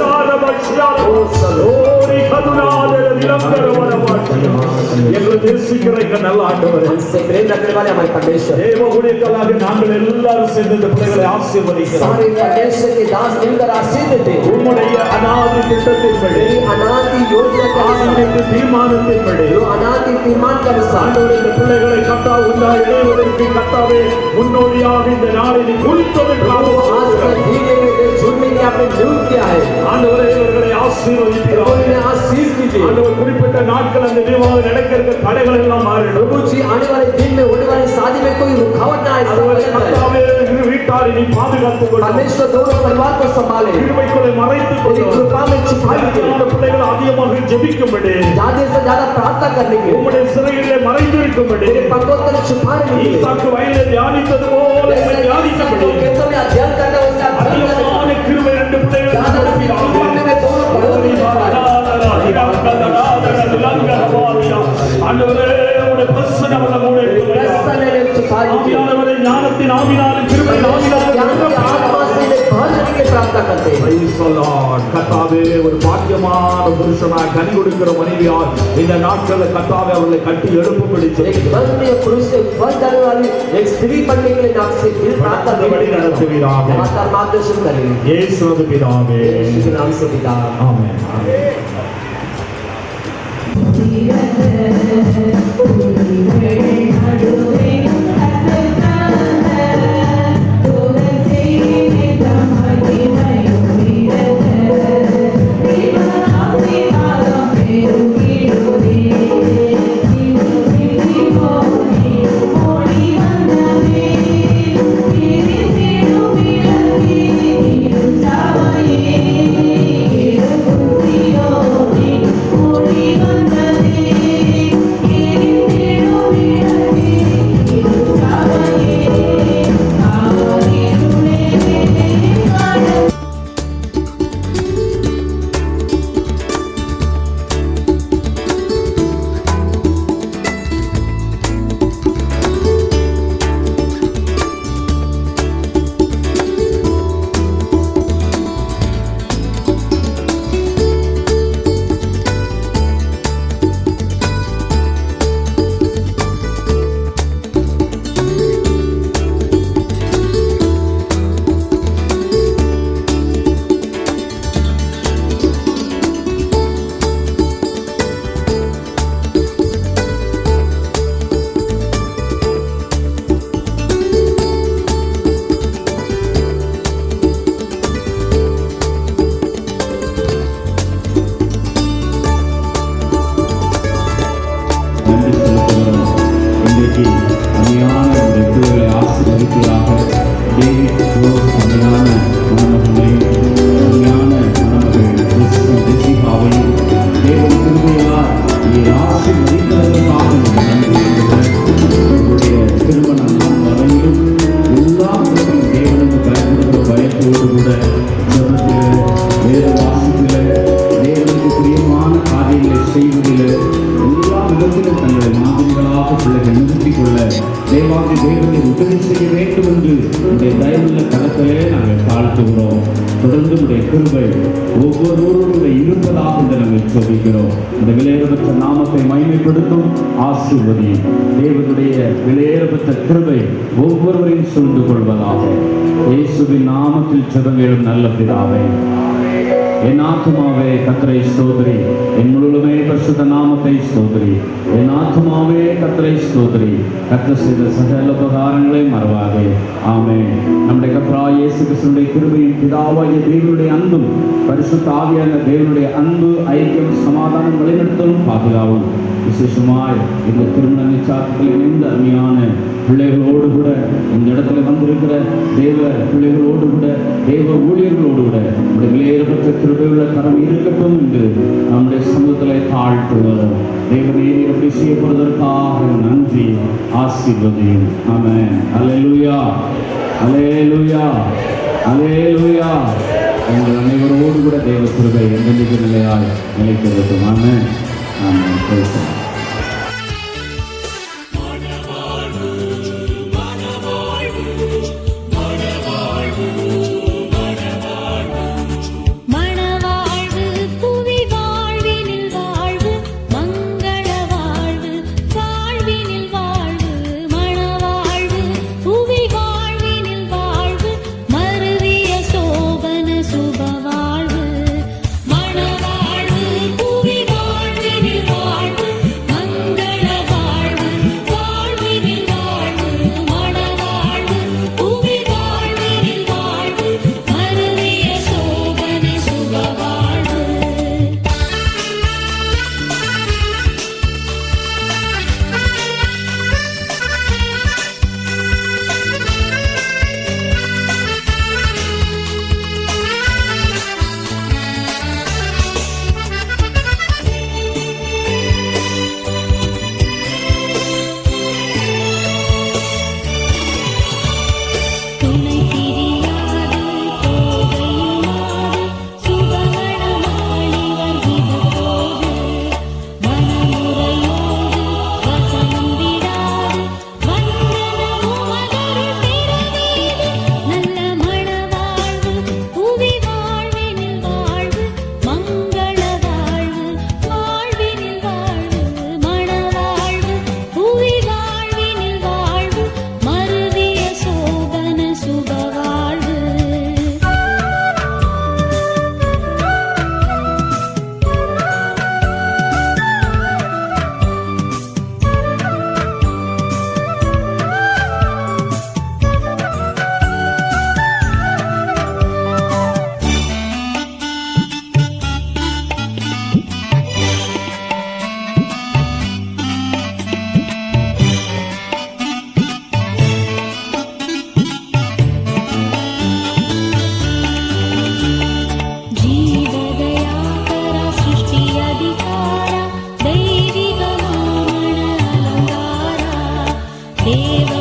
हमसे प्रेम रखने वाले हमारे परमेश्वर நாங்கள் எல்லாரும் சேர்ந்து இந்த பிள்ளைகளை ஆசீர்வதிக்கிறோம் सारे परमेश्वर के दास मिलकर आशीष देते हैं। உம்முடைய அநாதி திட்டத்தின்படி तेरी अनादि योजना के अनुसार ஆண்டவருடைய தீர்மானத்தின்படி जो अनादि तीर्मान के अनुसार ஆண்டவரே இந்த பிள்ளைகளை கர்த்தா உண்டா இணைவதற்கு கர்த்தாவே முன்னோடியாக இந்த நாளை நீ குறித்ததற்காக आज तक जीने में झूठने की आपने जरूर किया है। ஆண்டவரே இவர்களை ஆசீர்வதிப்பீராக उन्हें आशीष कीजिए। ஆண்டவர் குறிப்பிட்ட நாட்கள் அந்த விவாதம் நடக்கிற தடைகள் எல்லாம் மாறிடும் प्रभु जी आने वाले दिन में होने वाली शादी में कोई रुकावट ना आए। அதுவரை கர்த்தாவே இரு வீட்டாரை நீ பாதுகாத்துக் கொள்ளும் परमेश्वर दोनों परिवार को संभाले। கிருபைக்குள்ளே மறைத்துக் तेरी கொள்ளும் कृपा में छुपा लीजिए। அந்த பிள்ளைகள் அதிகமாக ஜெபிக்கும்படி ज्यादा से ज्यादा प्रार्थना करने के உம்முடைய சிறையிலே மறைந்திருக்கும்படி तेरे पंखों तक छुपाने के लिए ஈசாக்கு வயலிலே தியானித்தது போல இவரை தியானிக்கும்படி खेतों में अध्ययन करना उसका अध्ययन करना அதிகமான கிருபை ரெண்டு பிள்ளைகள் ज्यादा से ज्यादा में दोनों पढ़ो ஆண்டவரே உம்முடைய பிரசன்னம் உள்ள மூளை ஆவியானவரே ஞானத்தின் ஆவினாலும் கிருபை ज्ञान की आत्मा से भरने की प्रार्थना करते हैं। கர்த்தாவே ஒரு பாக்கியமான புருஷனாய் கனி கொடுக்கிற மனைவியார் இந்த நாட்களில் கர்த்தாவே அவர்களை கட்டி எழுப்பும்படி एक वंदनीय पुरुष से उत्पन्न करने वाली एक स्त्री बनने के लिए आपसे दिल प्रार्थना நடத்துவீராக माता मार्गदर्शन करेंगे। இயேசுவின் பிதாவே यीशु के नाम से पिता ஆமென் Thank you. திருமண நாள் வரையிலும் எல்லா விதத்திலும் தேவனுக்கு பயன்படுத்த பயத்தோடு கூட ஜபத்தில், வேத வாசத்தில், தேவனுக்கு பிரியமான காரியங்களை செய்வதில் எல்லா விதத்திலும் தங்களை மாதிரிகளாக பிள்ளைகள் நிறுத்திக் கொள்ள தேவாதி தேவனை உதவி செய்ய வேண்டும் என்று உடைய தயவுள்ள கரத்திலே நாங்கள் தாழ்த்துகிறோம். தொடர்ந்து உடைய கிருபை ஒவ்வொருவருடைய இருப்பதாக என்று நாங்கள் சொல்கிறோம். இந்த விலையேறப்பட்ட நாமத்தை மகிமைப்படுத்தும் ஆசீர்வதியும் தேவனுடைய விலையேறப்பட்ட கிருபை ஒவ்வொருவரையும் சூழ்ந்து கொள்வதாக இயேசுவின் நாமத்தில் ஜெபங்களும் நல்ல பிதாவே. என் ஆத்துமாவே கர்த்தரை ஸ்தோத்திரி, என் முழுமே பரிசுத்த நாமத்தை ஸ்தோத்திரி. என் ஆத்துமாவே கர்த்தரை ஸ்தோத்திரி, கர்த்தர் செய்த சகல உபகாரங்களை மறவாதே. ஆமென். நம்முடைய கர்த்தராகிய இயேசு கிறிஸ்துவின் கிருபையும் பிதாவாகிய தேவனுடைய அன்பும் பரிசுத்த ஆவியான தேவனுடைய அன்பு, ஐக்கியம், சமாதானம், வழிநடத்தலும் பாதுகாவும் விசேஷமாய் இந்த திருமண நிச்சயத்தில் இணைந்த அருமையான பிள்ளைகளோடு கூட இந்த இடத்துல வந்திருக்கிற தேவ பிள்ளைகளோடு கூட தேவ ஊழியர்களோடு கூட விலையேறப்பட்ட கிருபையுள்ள கரம் இருக்கட்டும் என்று நம்முடைய சமூகத்தில் தாழ்த்துவோம். தேவனே அப்படி செய்யப்படுவதற்காக நன்றி, ஆசீர்வதியும். ஆமென். அல்லேலூயா, அல்லேலூயா, அல்லேலூயா. உங்கள் அனைவரோடு கூட தேவ கிருபை எந்தெந்த நிலையாய் நிலைத்திருக்கும். ஆமென். ஆமென். பேசுகிறேன். தேவ